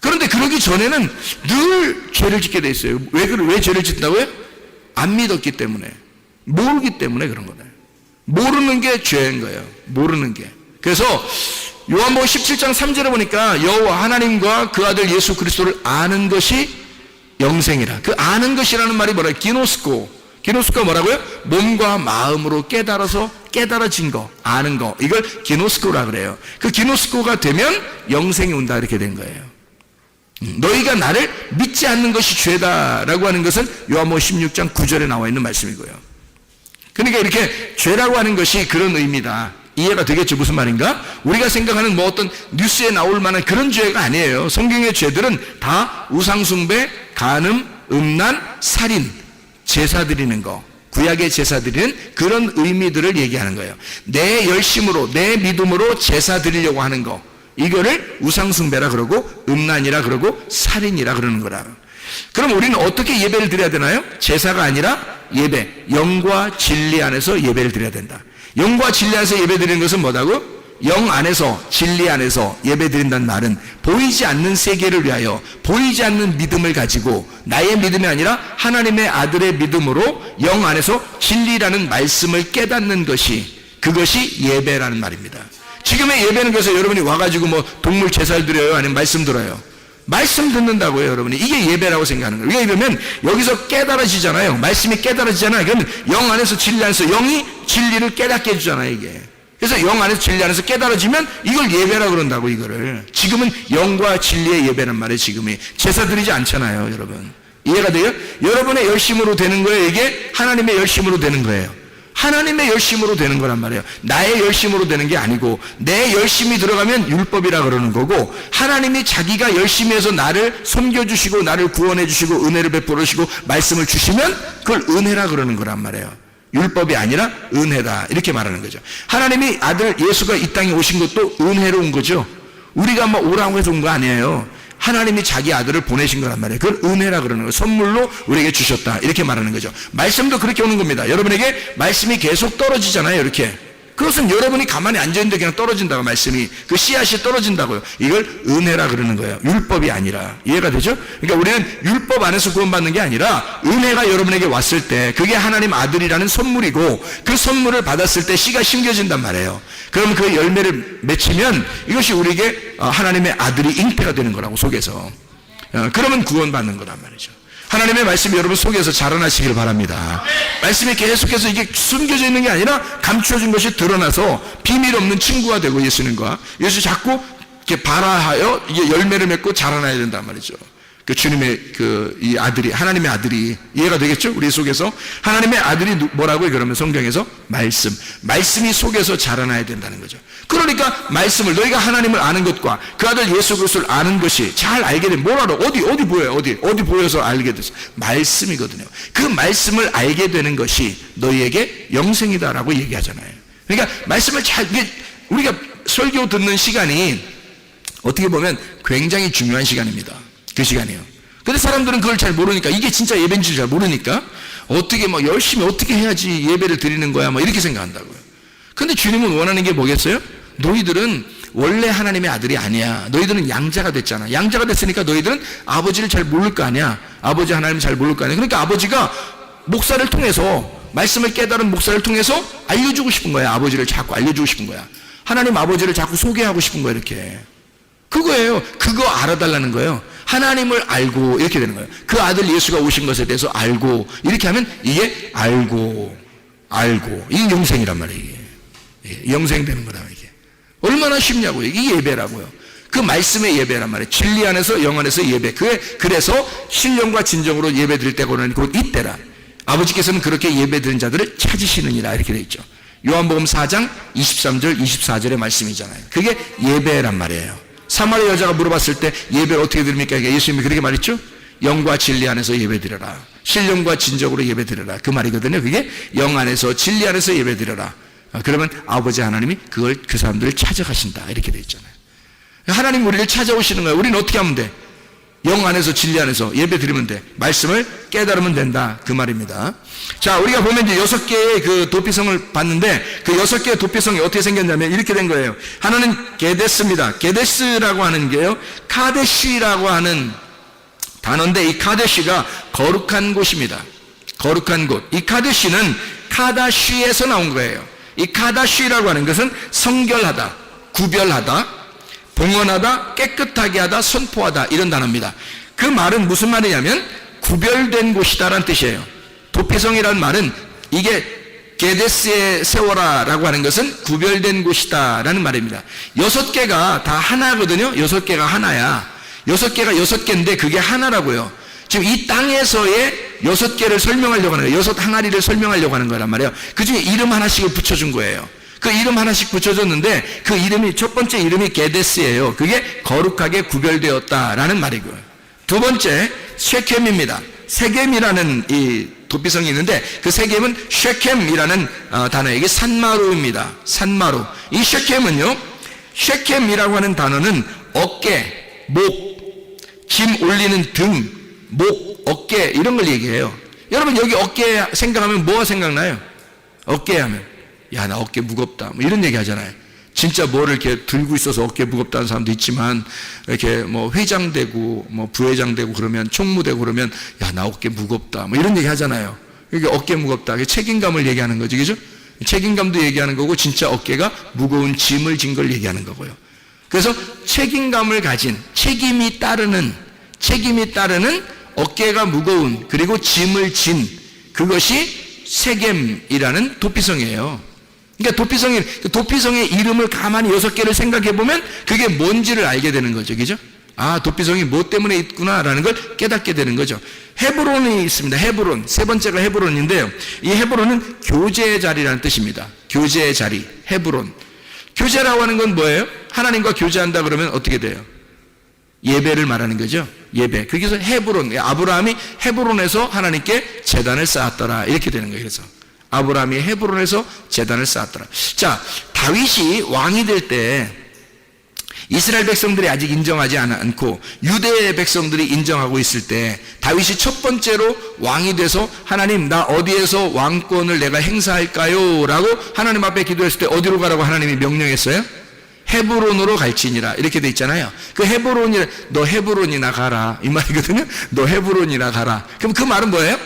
그런데 그러기 전에는 늘 죄를 짓게 돼 있어요. 왜 죄를 짓는다고요? 안 믿었기 때문에, 모르기 때문에 그런 거예요. 모르는 게 죄인 거예요. 모르는 게. 그래서 요한복음 17장 3절에 보니까 여호와 하나님과 그 아들 예수 그리스도를 아는 것이 영생이라. 그 아는 것이라는 말이 뭐라고요? 기노스코. 기노스코가 뭐라고요? 몸과 마음으로 깨달아서 깨달아진 거, 아는 거. 이걸 기노스코라 그래요. 그 기노스코가 되면 영생이 온다 이렇게 된 거예요. 너희가 나를 믿지 않는 것이 죄다라고 하는 것은 요한복음 16장 9절에 나와 있는 말씀이고요. 그러니까 이렇게 죄라고 하는 것이 그런 의미다. 이해가 되겠죠? 무슨 말인가? 우리가 생각하는 뭐 어떤 뉴스에 나올 만한 그런 죄가 아니에요. 성경의 죄들은 다 우상숭배, 간음, 음란, 살인, 제사 드리는 거, 구약의 제사 드리는 그런 의미들을 얘기하는 거예요. 내 열심으로, 내 믿음으로 제사 드리려고 하는 거, 이거를 우상숭배라 그러고 음란이라 그러고 살인이라 그러는 거라. 그럼 우리는 어떻게 예배를 드려야 되나요? 제사가 아니라 예배, 영과 진리 안에서 예배를 드려야 된다. 영과 진리 안에서 예배 드리는 것은 뭐다고? 영 안에서, 진리 안에서 예배 드린다는 말은 보이지 않는 세계를 위하여 보이지 않는 믿음을 가지고, 나의 믿음이 아니라 하나님의 아들의 믿음으로 영 안에서 진리라는 말씀을 깨닫는 것이, 그것이 예배라는 말입니다. 지금의 예배는 그래서 여러분이 와가지고 뭐 동물 제사를 드려요? 아니면 말씀 들어요? 말씀 듣는다고요, 여러분이. 이게 예배라고 생각하는 거예요. 왜냐하면 여기서 깨달아지잖아요. 말씀이 깨달아지잖아요. 그러면 영 안에서 진리 안에서 영이 진리를 깨닫게 해주잖아요, 이게. 그래서 영 안에서 진리 안에서 깨달아지면 이걸 예배라고 그런다고, 이거를. 지금은 영과 진리의 예배란 말이에요, 지금이. 제사 드리지 않잖아요, 여러분. 이해가 돼요? 여러분의 열심으로 되는 거예요, 이게? 하나님의 열심으로 되는 거예요. 하나님의 열심으로 되는 거란 말이에요. 나의 열심으로 되는 게 아니고, 내 열심이 들어가면 율법이라 그러는 거고, 하나님이 자기가 열심히 해서 나를 섬겨주시고 나를 구원해 주시고 은혜를 베풀어 주시고 말씀을 주시면 그걸 은혜라 그러는 거란 말이에요. 율법이 아니라 은혜다 이렇게 말하는 거죠. 하나님이 아들 예수가 이 땅에 오신 것도 은혜로 온 거죠. 우리가 뭐 오라고 해서 온 거 아니에요. 하나님이 자기 아들을 보내신 거란 말이에요. 그걸 은혜라 그러는 거예요. 선물로 우리에게 주셨다 이렇게 말하는 거죠. 말씀도 그렇게 오는 겁니다. 여러분에게 말씀이 계속 떨어지잖아요, 이렇게. 그것은 여러분이 가만히 앉아있는데 그냥 떨어진다고, 말씀이. 그 씨앗이 떨어진다고요. 이걸 은혜라 그러는 거예요. 율법이 아니라. 이해가 되죠? 그러니까 우리는 율법 안에서 구원받는 게 아니라 은혜가 여러분에게 왔을 때 그게 하나님 아들이라는 선물이고, 그 선물을 받았을 때 씨가 심겨진단 말이에요. 그럼 그 열매를 맺히면 이것이 우리에게 하나님의 아들이 잉태가 되는 거라고, 속에서. 그러면 구원받는 거란 말이죠. 하나님의 말씀이 여러분 속에서 자라나시길 바랍니다. 말씀이 계속해서 이게 숨겨져 있는 게 아니라 감추어진 것이 드러나서 비밀 없는 친구가 되고, 예수님과 예수 자꾸 이렇게 발화하여 이게 열매를 맺고 자라나야 된단 말이죠. 그 주님의 이 아들이, 하나님의 아들이. 이해가 되겠죠? 우리 속에서 하나님의 아들이 뭐라고요? 그러면 성경에서 말씀이 속에서 자라나야 된다는 거죠. 그러니까 말씀을, 너희가 하나님을 아는 것과 그 아들 예수 그리스도를 아는 것이, 잘 알게 되면 뭐라로, 어디 보여요? 어디 보여서 알게 됐어요? 말씀이거든요. 그 말씀을 알게 되는 것이 너희에게 영생이다라고 얘기하잖아요. 그러니까 말씀을 우리가 설교 듣는 시간이 어떻게 보면 굉장히 중요한 시간입니다. 그 시간이에요. 근데 사람들은 그걸 잘 모르니까, 이게 진짜 예배인지 잘 모르니까 어떻게 막 열심히 어떻게 해야지 예배를 드리는 거야 막 이렇게 생각한다고요. 근데 주님은 원하는 게 뭐겠어요? 너희들은 원래 하나님의 아들이 아니야. 너희들은 양자가 됐잖아. 양자가 됐으니까 너희들은 아버지를 잘 모를 거 아니야. 아버지 하나님을 잘 모를 거 아니야. 그러니까 아버지가 목사를 통해서, 말씀을 깨달은 목사를 통해서 알려주고 싶은 거야. 아버지를 자꾸 알려주고 싶은 거야. 하나님 아버지를 자꾸 소개하고 싶은 거야, 이렇게. 그거예요. 그거 알아달라는 거예요. 하나님을 알고 이렇게 되는 거예요. 그 아들 예수가 오신 것에 대해서 알고 이렇게 하면 이게 알고 이게 영생이란 말이에요. 이게 영생 되는 거다 이게. 얼마나 쉽냐고요. 이게 예배라고요. 그 말씀의 예배란 말이에요. 진리 안에서 영 안에서 예배. 그래서 신령과 진정으로 예배 드릴 때고는 곧 이때라. 아버지께서는 그렇게 예배 드리는 자들을 찾으시느니라 이렇게 되어 있죠. 요한복음 4장 23절 24절의 말씀이잖아요. 그게 예배란 말이에요. 사마리아 여자가 물어봤을 때 예배를 어떻게 드립니까? 예수님이 그렇게 말했죠. 영과 진리 안에서 예배 드려라. 신령과 진정으로 예배 드려라. 그 말이거든요. 그게 영 안에서 진리 안에서 예배 드려라. 그러면 아버지 하나님이 그 사람들을 찾아가신다 이렇게 되어 있잖아요. 하나님 우리를 찾아오시는 거예요. 우리는 어떻게 하면 돼? 영 안에서 진리 안에서 예배 드리면 돼. 말씀을 깨달으면 된다 그 말입니다. 자, 우리가 보면 이제 6개의 그 도피성을 봤는데 그 6개의 도피성이 어떻게 생겼냐면 이렇게 된 거예요. 하나는 게데스입니다. 게데스라고 하는 게요, 카데시라고 하는 단어인데 이 카데시가 거룩한 곳입니다. 거룩한 곳. 이 카데시는 카다시에서 나온 거예요. 이 카다시라고 하는 것은 성결하다, 구별하다, 봉헌하다, 깨끗하게 하다, 선포하다 이런 단어입니다. 그 말은 무슨 말이냐면 구별된 곳이다라는 뜻이에요. 도피성이라는 말은 이게 게데스에 세워라라고 하는 것은 구별된 곳이다라는 말입니다. 6개가 다 하나거든요. 6개가 하나야. 6개가 6개인데 그게 하나라고요. 지금 이 땅에서의 6개를 설명하려고 하는 거예요. 6 항아리를 설명하려고 하는 거란 말이에요. 그 중에 이름 하나씩을 붙여준 거예요. 그 이름 하나씩 붙여줬는데 그 이름이, 첫 번째 이름이 게데스예요. 그게 거룩하게 구별되었다라는 말이고요. 두 번째 쉐켐입니다. 세겜이라는 이 도피성이 있는데 그 세겜은 쉐켐이라는 단어예요. 이게 산마루입니다. 산마루. 이 쉐켐은요, 쉐켐이라고 하는 단어는 어깨, 목, 짐 올리는 등, 목, 어깨 이런 걸 얘기해요. 여러분 여기 어깨 생각하면 뭐가 생각나요? 어깨 하면 야, 나 어깨 무겁다 뭐 이런 얘기 하잖아요. 진짜 뭐를 이렇게 들고 있어서 어깨 무겁다는 사람도 있지만 이렇게 뭐 회장 되고 뭐 부회장 되고 그러면 총무되고 그러면 야, 나 어깨 무겁다 뭐 이런 얘기 하잖아요. 이게 어깨 무겁다. 이게 책임감을 얘기하는 거죠. 그죠? 책임감도 얘기하는 거고 진짜 어깨가 무거운 짐을 진 걸 얘기하는 거고요. 그래서 책임감을 가진, 책임이 따르는 어깨가 무거운 그리고 짐을 진 그것이 세겜이라는 도피성이에요. 그러니까 도피성의 이름을 가만히 6개를 생각해 보면 그게 뭔지를 알게 되는 거죠. 그죠? 아, 도피성이 뭐 때문에 있구나라는 걸 깨닫게 되는 거죠. 헤브론이 있습니다. 헤브론. 세 번째가 헤브론인데요. 이 헤브론은 교제의 자리라는 뜻입니다. 교제의 자리. 헤브론. 교제라고 하는 건 뭐예요? 하나님과 교제한다 그러면 어떻게 돼요? 예배를 말하는 거죠. 예배. 거기서 헤브론, 아브라함이 헤브론에서 하나님께 제단을 쌓았더라 이렇게 되는 거예요. 그래서 아브라함이 헤브론에서 제단을 쌓았더라. 자, 다윗이 왕이 될 때 이스라엘 백성들이 아직 인정하지 않고 유대 백성들이 인정하고 있을 때 다윗이 첫 번째로 왕이 돼서 하나님 나 어디에서 왕권을 내가 행사할까요? 라고 하나님 앞에 기도했을 때 어디로 가라고 하나님이 명령했어요? 헤브론으로 갈지니라 이렇게 돼 있잖아요. 그 헤브론이, 너 헤브론이나 가라 이 말이거든요. 너 헤브론이나 가라. 그럼 그 말은 뭐예요?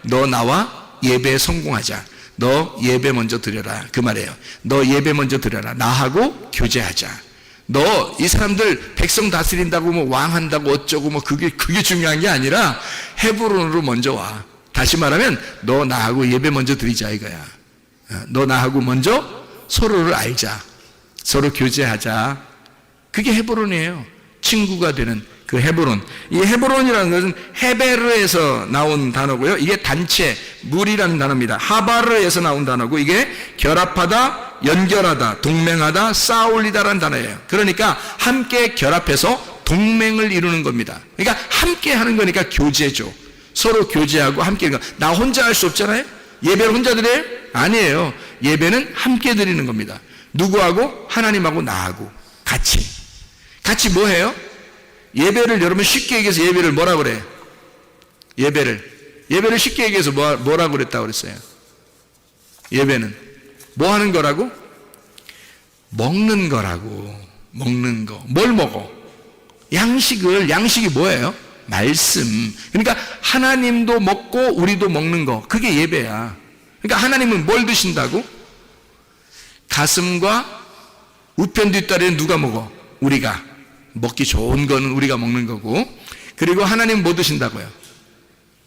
너 나와 예배에 성공하자. 너 예배 먼저 드려라 그 말이에요. 너 예배 먼저 드려라. 나하고 교제하자. 너 이 사람들 백성 다스린다고 뭐 왕한다고 어쩌고 뭐 그게 중요한 게 아니라 헤브론으로 먼저 와. 다시 말하면 너 나하고 예배 먼저 드리자 이거야. 너 나하고 먼저 서로를 알자. 서로 교제하자. 그게 헤브론이에요. 친구가 되는 그 헤브론. 이 헤브론이라는 것은 헤베르에서 나온 단어고요. 이게 단체, 물이라는 단어입니다. 하바르에서 나온 단어고 이게 결합하다, 연결하다, 동맹하다, 쌓아올리다라는 단어예요. 그러니까 함께 결합해서 동맹을 이루는 겁니다. 그러니까 함께 하는 거니까 교제죠. 서로 교제하고 함께. 나 혼자 할 수 없잖아요. 예배를 혼자 드려요? 아니에요. 예배는 함께 드리는 겁니다. 누구하고? 하나님하고 나하고 같이 뭐 해요? 예배를 여러분 쉽게 얘기해서 예배를 뭐라 그래? 예배를 쉽게 얘기해서 뭐라고 그랬다고 그랬어요? 예배는 뭐 하는 거라고? 먹는 거라고. 먹는 거. 뭘 먹어? 양식이 뭐예요? 말씀. 그러니까 하나님도 먹고 우리도 먹는 거. 그게 예배야. 그러니까 하나님은 뭘 드신다고? 가슴과 우편 뒷다리는 누가 먹어? 우리가. 먹기 좋은 거는 우리가 먹는 거고, 그리고 하나님 뭐 드신다고요?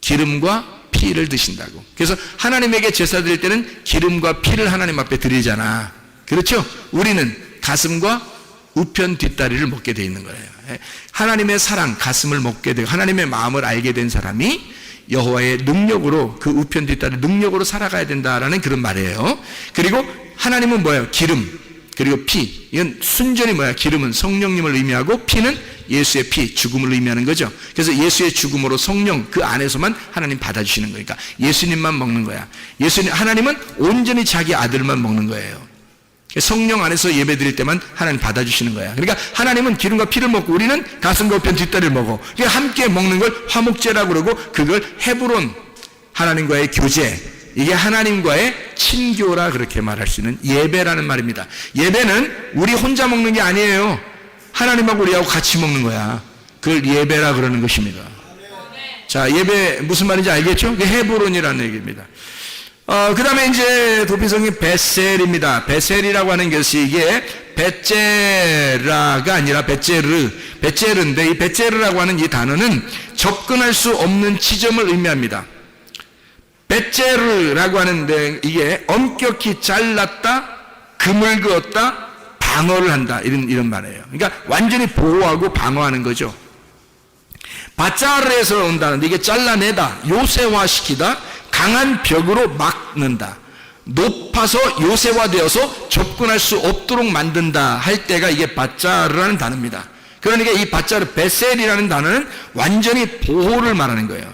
기름과 피를 드신다고. 그래서 하나님에게 제사 드릴 때는 기름과 피를 하나님 앞에 드리잖아. 그렇죠? 우리는 가슴과 우편 뒷다리를 먹게 돼 있는 거예요. 하나님의 사랑, 가슴을 먹게 되고 하나님의 마음을 알게 된 사람이 여호와의 능력으로, 그 우편 뒷다리 능력으로 살아가야 된다라는 그런 말이에요. 그리고 하나님은 뭐예요? 기름, 그리고 피. 이건 순전히 뭐야? 기름은 성령님을 의미하고 피는 예수의 피, 죽음을 의미하는 거죠. 그래서 예수의 죽음으로 성령, 그 안에서만 하나님 받아주시는 거니까 예수님만 먹는 거야. 하나님은 온전히 자기 아들만 먹는 거예요. 성령 안에서 예배 드릴 때만 하나님 받아주시는 거야. 그러니까 하나님은 기름과 피를 먹고 우리는 가슴과 우편 뒷다리를 먹어. 그러니까 함께 먹는 걸 화목제라고 그러고, 그걸 헤브론, 하나님과의 교제, 이게 하나님과의 친교라 그렇게 말할 수 있는 예배라는 말입니다. 예배는 우리 혼자 먹는 게 아니에요. 하나님하고 우리하고 같이 먹는 거야. 그걸 예배라 그러는 것입니다. 자, 예배 무슨 말인지 알겠죠? 이게 헤브론이라는 얘기입니다. 그 다음에 이제 도피성이 베셀입니다. 베셀이라고 하는 것이 이게 베제라가 아니라 베제르인데, 이 베제르라고 하는 이 단어는 접근할 수 없는 지점을 의미합니다. 베제르라고 하는데 이게 엄격히 잘랐다, 금을 그었다, 방어를 한다, 이런 말이에요. 그러니까 완전히 보호하고 방어하는 거죠. 바짜르에서 온다는데 이게 잘라내다, 요새화시키다, 강한 벽으로 막는다, 높아서 요새화되어서 접근할 수 없도록 만든다 할 때가 이게 바짜르라는 단어입니다. 그러니까 이 바짜르, 베셀이라는 단어는 완전히 보호를 말하는 거예요.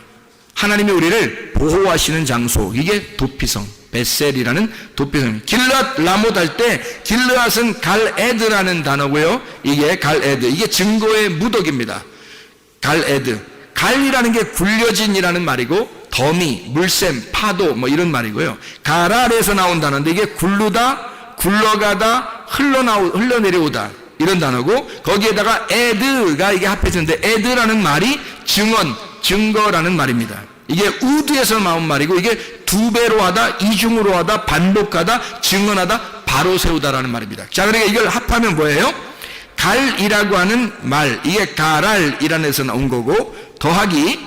하나님이 우리를 보호하시는 장소, 이게 도피성, 베셀이라는 도피성. 길르앗 라못 할 때 길르앗은 갈에드라는 단어고요. 이게 갈에드, 이게 증거의 무더기입니다. 갈에드, 갈이라는 게 굴려진이라는 말이고, 더미, 물샘, 파도 뭐 이런 말이고요. 가랄에서 나온 단어인데 이게 굴르다, 굴러가다, 흘러내려오다 이런 단어고, 거기에다가 에드가 이게 합해졌는데, 에드라는 말이 증언, 증거라는 말입니다. 이게 우드에서 나온 말이고, 이게 두 배로 하다, 이중으로 하다, 반복하다, 증언하다, 바로 세우다라는 말입니다. 자, 그러니까 이걸 합하면 뭐예요? 갈이라고 하는 말, 이게 가랄이라는 데서 나온 거고, 더하기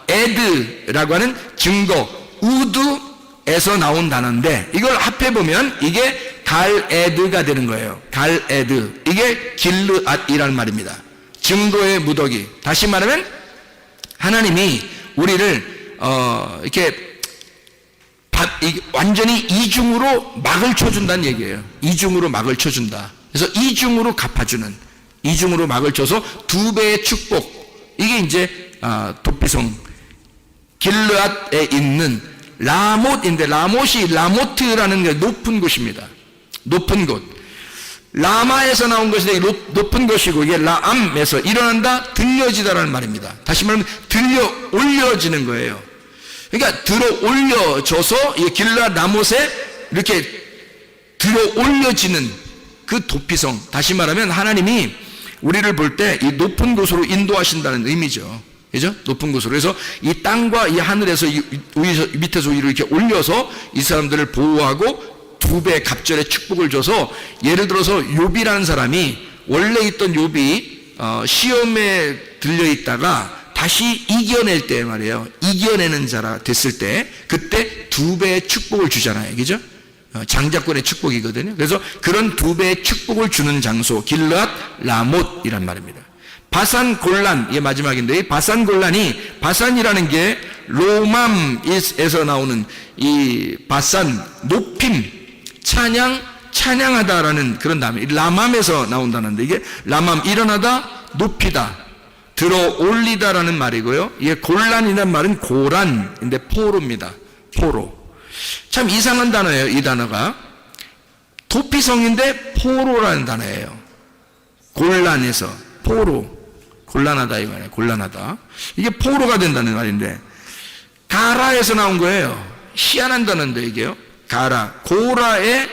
에드라고 하는 증거, 우드에서 나온 단어인데, 이걸 합해보면 이게 갈에드가 되는 거예요. 갈에드, 이게 길르앗이라는 말입니다. 증거의 무더기. 다시 말하면 하나님이 우리를 이렇게 완전히 이중으로 막을 쳐준다는 얘기예요. 이중으로 막을 쳐준다. 그래서 이중으로 갚아주는, 이중으로 막을 쳐서 두 배의 축복. 이게 이제 도피성 길르앗에 있는 라못인데, 라못이 라모트라는 게 높은 곳입니다. 높은 곳. 라마에서 나온 것이 높은 것이고, 이게 라암에서 일어난다, 들려지다라는 말입니다. 다시 말하면 들려 올려지는 거예요. 그러니까 들어 올려져서 이 길르앗 라못에 이렇게 들어 올려지는 그 도피성. 다시 말하면 하나님이 우리를 볼 때 이 높은 곳으로 인도하신다는 의미죠. 그죠? 높은 곳으로. 그래서 이 땅과 이 하늘에서 밑에서 위로 이렇게 올려서 이 사람들을 보호하고 두 배의 갑절의 축복을 줘서, 예를 들어서 욥이라는 사람이 원래 있던 욥이 시험에 들려 있다가 다시 이겨낼 때 말이에요. 이겨내는 자라 됐을 때, 그때 두 배의 축복을 주잖아요. 그죠? 장자권의 축복이거든요. 그래서 그런 두 배의 축복을 주는 장소, 길르앗 라못이란 말입니다. 바산 골란, 이게 마지막인데, 이 바산 골란이, 바산이라는 게 로맘에서 나오는 이 바산, 높임, 찬양하다라는 그런 단어, 라맘에서 나온다는데, 이게 라맘, 일어나다, 높이다, 들어 올리다라는 말이고요. 이게 골란이라는 말은 고란인데 포로입니다. 포로. 참 이상한 단어예요. 이 단어가 도피성인데 포로라는 단어예요. 골란에서 포로, 곤란하다 이 말이에요. 곤란하다. 이게 포로가 된다는 말인데, 가라에서 나온 거예요. 희한한 단어인데 이게요. 가라, 고라에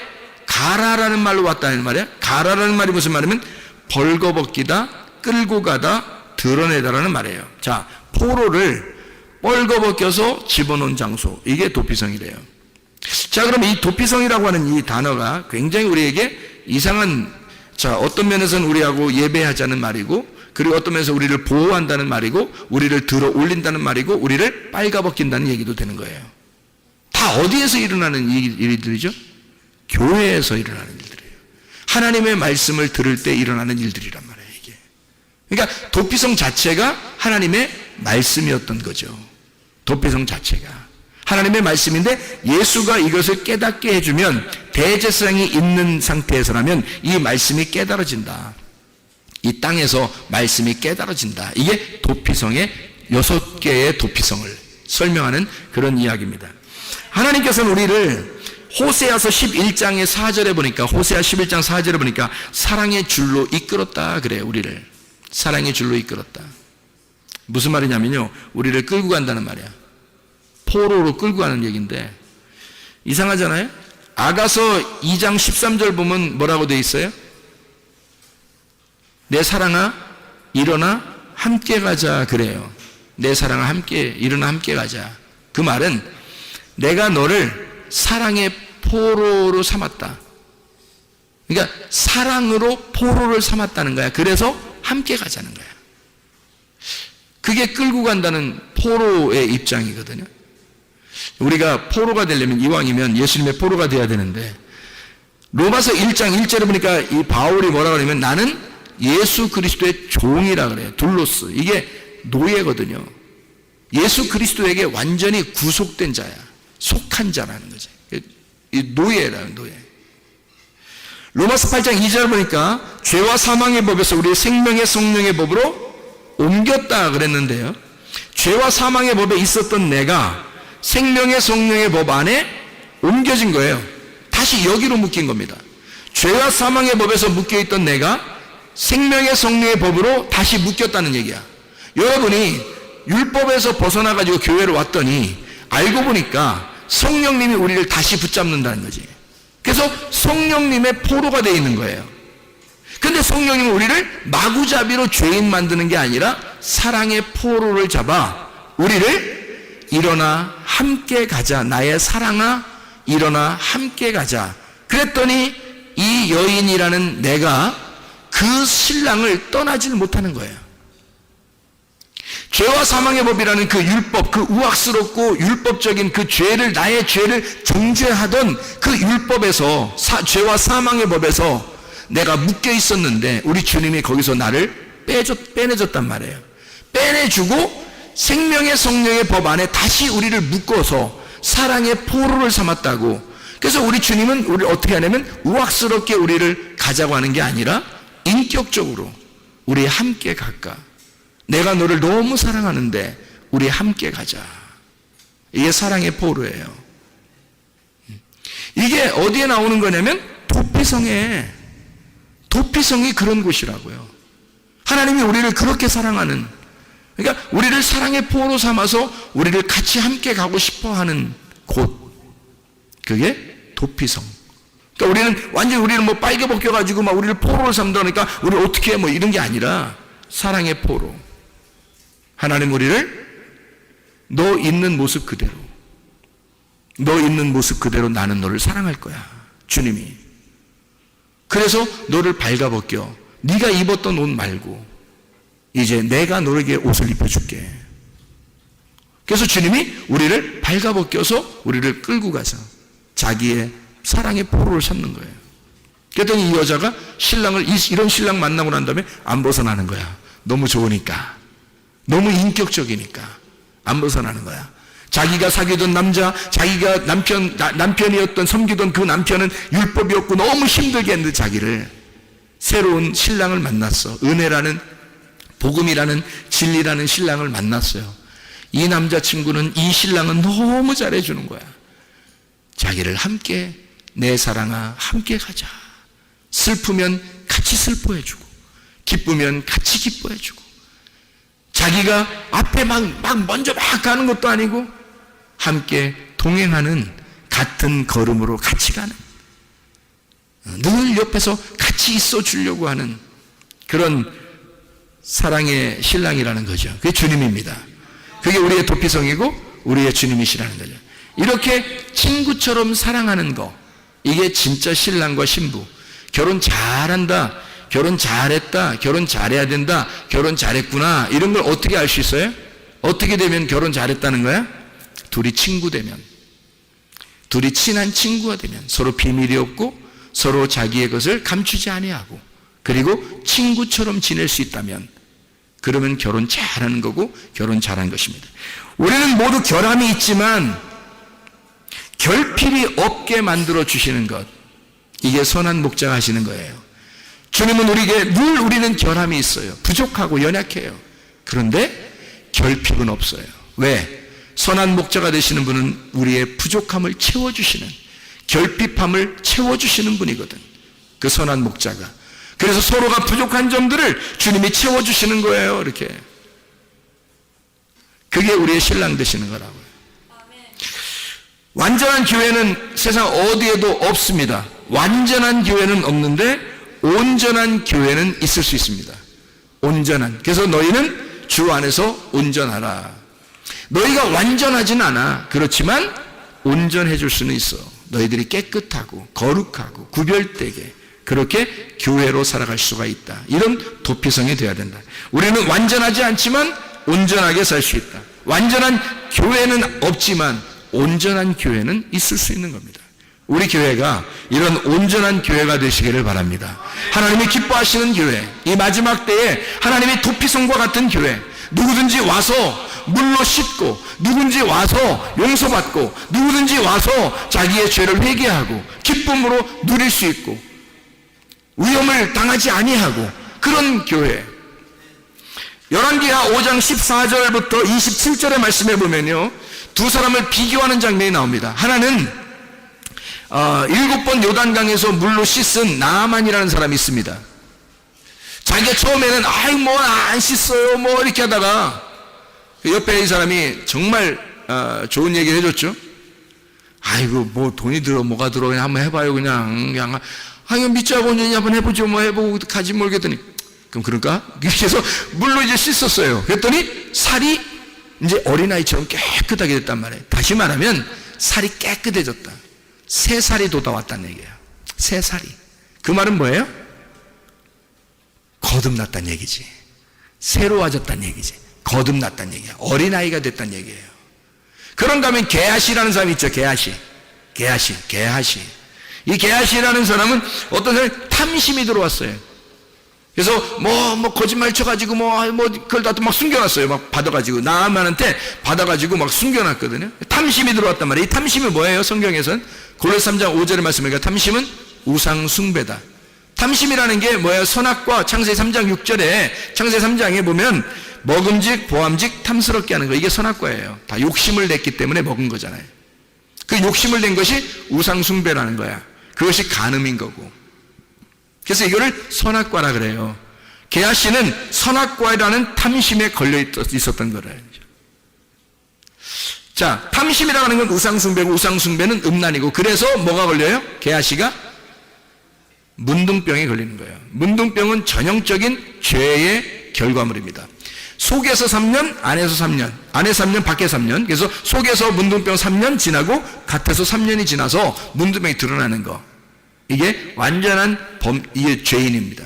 가라라는 말로 왔다는 말이에요. 가라라는 말이 무슨 말이면 벌거벗기다, 끌고 가다, 드러내다라는 말이에요. 자, 포로를 벌거벗겨서 집어넣은 장소, 이게 도피성이래요. 자, 그럼 이 도피성이라고 하는 이 단어가 굉장히 우리에게 이상한 자, 어떤 면에서는 우리하고 예배하자는 말이고, 그리고 어떤 면에서 우리를 보호한다는 말이고, 우리를 들어 올린다는 말이고, 우리를 빨가벗긴다는 얘기도 되는 거예요. 다 어디에서 일어나는 일들이죠? 교회에서 일어나는 일들이에요. 하나님의 말씀을 들을 때 일어나는 일들이란 말이에요, 이게. 그러니까 도피성 자체가 하나님의 말씀이었던 거죠. 도피성 자체가 하나님의 말씀인데, 예수가 이것을 깨닫게 해주면, 대제사장이 있는 상태에서라면 이 말씀이 깨달아진다. 이 땅에서 말씀이 깨달아진다. 이게 도피성의 6개의 도피성을 설명하는 그런 이야기입니다. 하나님께서는 우리를 호세아서 11장의 4절에 보니까, 호세아 11장 4절에 보니까 사랑의 줄로 이끌었다 그래요. 우리를 사랑의 줄로 이끌었다. 무슨 말이냐면요, 우리를 끌고 간다는 말이야. 포로로 끌고 가는 얘기인데, 이상하잖아요. 아가서 2장 13절 보면 뭐라고 되어 있어요? 내 사랑아 일어나 함께 가자 그래요. 내 사랑아 함께 일어나 함께 가자. 그 말은 내가 너를 사랑의 포로로 삼았다. 그러니까 사랑으로 포로를 삼았다는 거야. 그래서 함께 가자는 거야. 그게 끌고 간다는 포로의 입장이거든요. 우리가 포로가 되려면, 이왕이면 예수님의 포로가 돼야 되는데, 로마서 1장 1절에 보니까 이 바울이 뭐라 그러냐면, 나는 예수 그리스도의 종이라 그래요. 둘로스. 이게 노예거든요. 예수 그리스도에게 완전히 구속된 자야. 속한 자라는 거지. 이 노예라는 노예. 로마서 8장 2절 보니까 죄와 사망의 법에서 우리의 생명의 성령의 법으로 옮겼다 그랬는데요. 죄와 사망의 법에 있었던 내가 생명의 성령의 법 안에 옮겨진 거예요. 다시 여기로 묶인 겁니다. 죄와 사망의 법에서 묶여있던 내가 생명의 성령의 법으로 다시 묶였다는 얘기야. 여러분이 율법에서 벗어나가지고 교회로 왔더니 알고 보니까 성령님이 우리를 다시 붙잡는다는 거지. 그래서 성령님의 포로가 되어 있는 거예요. 근데 성령님은 우리를 마구잡이로 죄인 만드는 게 아니라 사랑의 포로를 잡아 우리를 일어나 함께 가자. 나의 사랑아 일어나 함께 가자. 그랬더니 이 여인이라는 내가 그 신랑을 떠나질 못하는 거예요. 죄와 사망의 법이라는 그 율법, 그 우악스럽고 율법적인 그 죄를, 나의 죄를 정죄하던 그 율법에서, 죄와 사망의 법에서 내가 묶여 있었는데 우리 주님이 거기서 나를 빼내줬단 말이에요. 빼내주고 생명의 성령의 법 안에 다시 우리를 묶어서 사랑의 포로를 삼았다고. 그래서 우리 주님은 우리를 어떻게 하냐면 우악스럽게 우리를 가자고 하는 게 아니라 인격적으로 우리 함께 갈까? 내가 너를 너무 사랑하는데 우리 함께 가자. 이게 사랑의 포로예요. 이게 어디에 나오는 거냐면 도피성에. 도피성이 그런 곳이라고요. 하나님이 우리를 그렇게 사랑하는, 그러니까 우리를 사랑의 포로 삼아서 우리를 같이 함께 가고 싶어 하는 곳, 그게 도피성. 그러니까 우리는 뭐 빨개 벗겨가지고 막 우리를 포로를 삼다니까 우리 어떻게 해 뭐 이런 게 아니라 사랑의 포로. 하나님 우리를 너 있는 모습 그대로, 너 있는 모습 그대로 나는 너를 사랑할 거야. 주님이. 그래서 너를 발가벗겨. 네가 입었던 옷 말고 이제 내가 너에게 옷을 입혀줄게. 그래서 주님이 우리를 발가벗겨서 우리를 끌고 가서 자기의 사랑의 포로를 삼는 거예요. 그랬더니 이 여자가 이런 신랑 만나고 난 다음에 안 벗어나는 거야. 너무 좋으니까, 너무 인격적이니까 안 벗어나는 거야. 자기가 사귀던 남자, 자기가 남편이었던, 섬기던 그 남편은 율법이었고 너무 힘들게 했는데 자기를, 새로운 신랑을 만났어. 은혜라는, 복음이라는, 진리라는 신랑을 만났어요. 이 남자친구는, 이 신랑은 너무 잘해주는 거야. 자기를 함께, 내 사랑아 함께 가자. 슬프면 같이 슬퍼해주고 기쁘면 같이 기뻐해주고, 자기가 앞에 막 먼저 막 가는 것도 아니고 함께 동행하는, 같은 걸음으로 같이 가는, 늘 옆에서 같이 있어 주려고 하는 그런 사랑의 신랑이라는 거죠. 그게 주님입니다. 그게 우리의 도피성이고 우리의 주님이시라는 거죠. 이렇게 친구처럼 사랑하는 거, 이게 진짜 신랑과 신부. 결혼 잘한다, 결혼 잘했다, 결혼 잘해야 된다, 결혼 잘했구나, 이런 걸 어떻게 알 수 있어요? 어떻게 되면 결혼 잘했다는 거야? 둘이 친구 되면, 둘이 친한 친구가 되면, 서로 비밀이 없고 서로 자기의 것을 감추지 아니하고, 그리고 친구처럼 지낼 수 있다면, 그러면 결혼 잘하는 거고 결혼 잘한 것입니다. 우리는 모두 결함이 있지만 결핍이 없게 만들어 주시는 것, 이게 선한 목자가 하시는 거예요. 주님은 우리에게 늘 우리는 결함이 있어요. 부족하고 연약해요. 그런데 결핍은 없어요. 왜? 선한 목자가 되시는 분은 우리의 부족함을 채워주시는, 결핍함을 채워주시는 분이거든, 그 선한 목자가. 그래서 서로가 부족한 점들을 주님이 채워주시는 거예요. 이렇게. 그게 우리의 신랑 되시는 거라고요. 완전한 교회는 세상 어디에도 없습니다. 완전한 교회는 없는데 온전한 교회는 있을 수 있습니다. 온전한. 그래서 너희는 주 안에서 온전하라. 너희가 완전하진 않아. 그렇지만 온전해 줄 수는 있어. 너희들이 깨끗하고 거룩하고 구별되게 그렇게 교회로 살아갈 수가 있다. 이런 도피성이 되어야 된다. 우리는 완전하지 않지만 온전하게 살 수 있다. 완전한 교회는 없지만 온전한 교회는 있을 수 있는 겁니다. 우리 교회가 이런 온전한 교회가 되시기를 바랍니다. 하나님이 기뻐하시는 교회, 이 마지막 때에 하나님의 도피성과 같은 교회, 누구든지 와서 물로 씻고, 누구든지 와서 용서받고, 누구든지 와서 자기의 죄를 회개하고 기쁨으로 누릴 수 있고 위험을 당하지 아니하고 그런 교회. 열왕기하 5장 14절부터 27절의 말씀에 보면요, 두 사람을 비교하는 장면이 나옵니다. 하나는 7번 요단강에서 물로 씻은 나아만이라는 사람이 있습니다. 자기가 처음에는 뭐 안 씻어요 뭐 이렇게 하다가 옆에 있는 사람이 정말 좋은 얘기를 해줬죠. 아이고 뭐 돈이 들어 뭐가 들어 그냥 한번 해봐요. 그냥 이거 믿자고 한번 해보죠. 뭐 해보고 가지 모르겠더니 그럼 그럴까? 그래서 물로 이제 씻었어요. 그랬더니 살이 이제 어린아이처럼 깨끗하게 됐단 말이에요. 다시 말하면 살이 깨끗해졌다. 새 살이 돋아왔다는 얘기예요. 새 살이. 그 말은 뭐예요? 거듭났다는 얘기지. 새로워졌다는 얘기지. 거듭났다는 얘기야. 어린아이가 됐다는 얘기예요. 그런가 하면 게하시라는 사람이 있죠. 게하시. 이 게하시라는 사람은 어떤 사람이 탐심이 들어왔어요. 그래서 뭐 거짓말 쳐가지고 그걸 다 또 막 숨겨놨어요. 막 받아가지고 나아만한테 받아가지고 막 숨겨놨거든요. 탐심이 들어왔단 말이에요. 이 탐심은 뭐예요? 성경에서는 골로새 3장 5절의 말씀이니까 탐심은 우상 숭배다. 탐심이라는 게 뭐예요? 선악과 창세기 3장 6절에 창세기 3장에 보면 먹음직 보암직 탐스럽게 하는 거, 이게 선악과예요. 다 욕심을 냈기 때문에 먹은 거잖아요. 그 욕심을 낸 것이 우상 숭배라는 거야. 그것이 간음인 거고. 그래서 이거를 선악과라 그래요. 게하시는 선악과라는 탐심에 걸려 있었던 거래요. 자, 탐심이라고 하는 건 우상숭배고, 우상숭배는 음란이고, 그래서 뭐가 걸려요? 게하시가 문둥병에 걸리는 거예요. 문둥병은 전형적인 죄의 결과물입니다. 속에서 3년, 안에서 3년, 안에 3년, 밖에 3년. 그래서 속에서 문둥병 3년 지나고 겉에서 3년이 지나서 문둥병이 드러나는 거. 이게 완전한 이게 죄인입니다.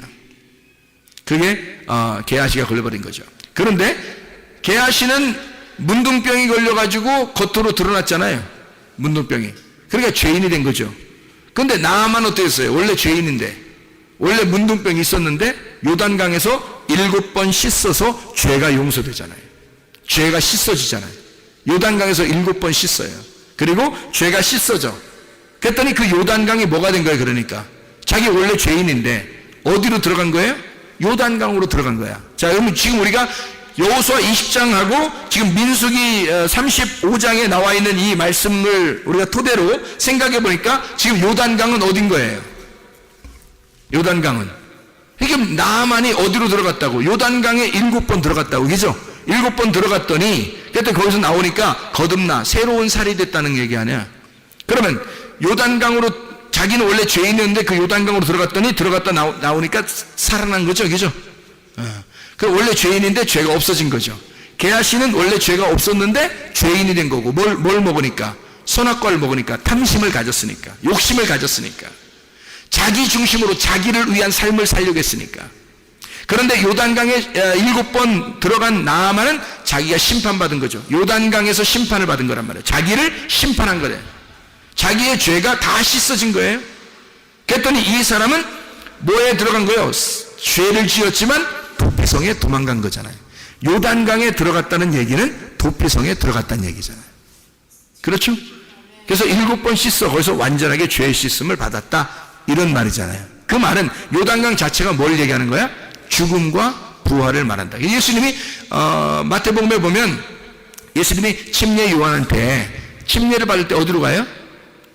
그게 게하시가 걸려버린 거죠. 그런데 게하시는 문둥병이 걸려가지고 겉으로 드러났잖아요. 문둥병이. 그러니까 죄인이 된 거죠. 그런데 나아만 어땠어요? 원래 죄인인데, 원래 문둥병이 있었는데 요단강에서 7번 씻어서 죄가 용서되잖아요. 죄가 씻어지잖아요. 요단강에서 7번 씻어요. 그리고 죄가 씻어져. 그랬더니 그 요단강이 뭐가 된 거예요? 그러니까 자기 원래 죄인인데 어디로 들어간 거예요? 요단강으로 들어간 거야. 자, 여러분 지금 우리가 여호수아 20장하고 지금 민수기 35장에 나와 있는 이 말씀을 우리가 토대로 생각해 보니까 지금 요단강은 어딘 거예요? 요단강은. 이게 나아만이 어디로 들어갔다고? 요단강에 7번 들어갔다고, 그죠? 7번 들어갔더니 그때 거기서 나오니까 거듭나 새로운 살이 됐다는 얘기 아니야? 그러면 요단강으로, 자기는 원래 죄인이었는데 그 요단강으로 들어갔다 나오니까 살아난 거죠, 그죠? 그 원래 죄인인데 죄가 없어진 거죠. 게하시는 원래 죄가 없었는데 죄인이 된 거고, 뭘 먹으니까? 선악과를 먹으니까, 탐심을 가졌으니까, 욕심을 가졌으니까. 자기 중심으로 자기를 위한 삶을 살려고 했으니까. 그런데 요단강에 7번 들어간 나아만은 자기가 심판받은 거죠. 요단강에서 심판을 받은 거란 말이에요. 자기를 심판한 거래요. 자기의 죄가 다 씻어진 거예요. 그랬더니 이 사람은 뭐에 들어간 거예요? 죄를 지었지만 도피성에 도망간 거잖아요. 요단강에 들어갔다는 얘기는 도피성에 들어갔다는 얘기잖아요. 그렇죠? 그래서 7번 씻어 거기서 완전하게 죄 씻음을 받았다, 이런 말이잖아요. 그 말은 요단강 자체가 뭘 얘기하는 거야? 죽음과 부활을 말한다. 예수님이 마태복음에 보면 예수님이 침례 요한한테 침례를 받을 때 어디로 가요?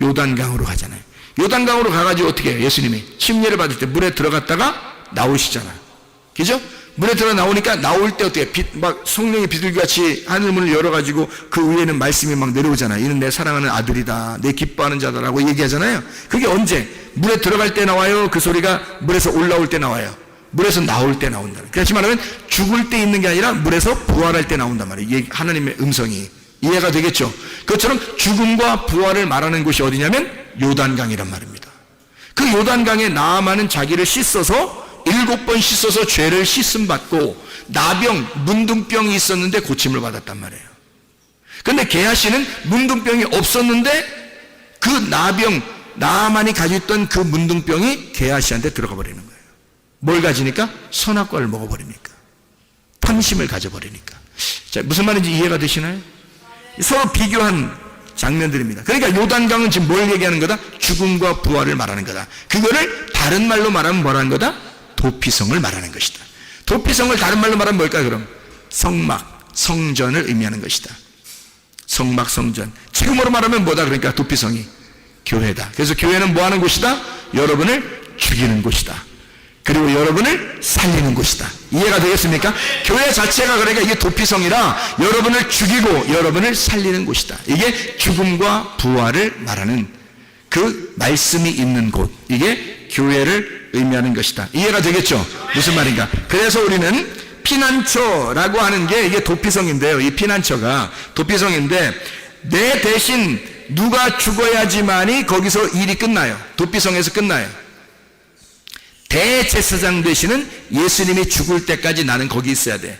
요단강으로 가잖아요. 요단강으로 가가지고 어떻게 해요? 예수님이 침례를 받을 때 물에 들어갔다가 나오시잖아요. 그죠? 물에 들어 나오니까 나올 때 어떻게 막 성령의 비둘기같이 하늘문을 열어가지고 그 위에는 말씀이 막 내려오잖아요. 이는 내 사랑하는 아들이다, 내 기뻐하는 자다라고 얘기하잖아요. 그게 언제? 물에 들어갈 때 나와요? 그 소리가 물에서 올라올 때 나와요? 물에서 나올 때 나온다. 그렇지 말하면 죽을 때 있는 게 아니라 물에서 부활할 때 나온단 말이에요. 하나님의 음성이. 이해가 되겠죠? 그것처럼 죽음과 부활을 말하는 곳이 어디냐면 요단강이란 말입니다. 그 요단강에 나아만은 자기를 씻어서 7번 씻어서 죄를 씻음 받고 나병, 문둥병이 있었는데 고침을 받았단 말이에요. 그런데 게하시는 문둥병이 없었는데 그 나아만이 가지고 있던 그 문둥병이 게하시한테 들어가 버리는 거예요. 뭘 가지니까? 선악과를 먹어버리니까. 탐심을 가져버리니까. 자, 무슨 말인지 이해가 되시나요? 서로 비교한 장면들입니다. 그러니까 요단강은 지금 뭘 얘기하는 거다? 죽음과 부활을 말하는 거다. 그거를 다른 말로 말하면 뭐라는 거다? 도피성을 말하는 것이다. 도피성을 다른 말로 말하면 뭘까요? 그럼 성막, 성전을 의미하는 것이다. 성막, 성전. 지금으로 말하면 뭐다? 그러니까 도피성이 교회다. 그래서 교회는 뭐 하는 곳이다? 여러분을 죽이는 곳이다. 그리고 여러분을 살리는 곳이다. 이해가 되겠습니까? 교회 자체가 그러니까 이게 도피성이라 여러분을 죽이고 여러분을 살리는 곳이다. 이게 죽음과 부활을 말하는 그 말씀이 있는 곳, 이게 교회를 의미하는 것이다. 이해가 되겠죠? 무슨 말인가? 그래서 우리는 피난처라고 하는 게 이게 도피성인데요. 이 피난처가 도피성인데 내 대신 누가 죽어야지만이 거기서 일이 끝나요. 도피성에서 끝나요. 대제사장 되시는 예수님이 죽을 때까지 나는 거기 있어야 돼.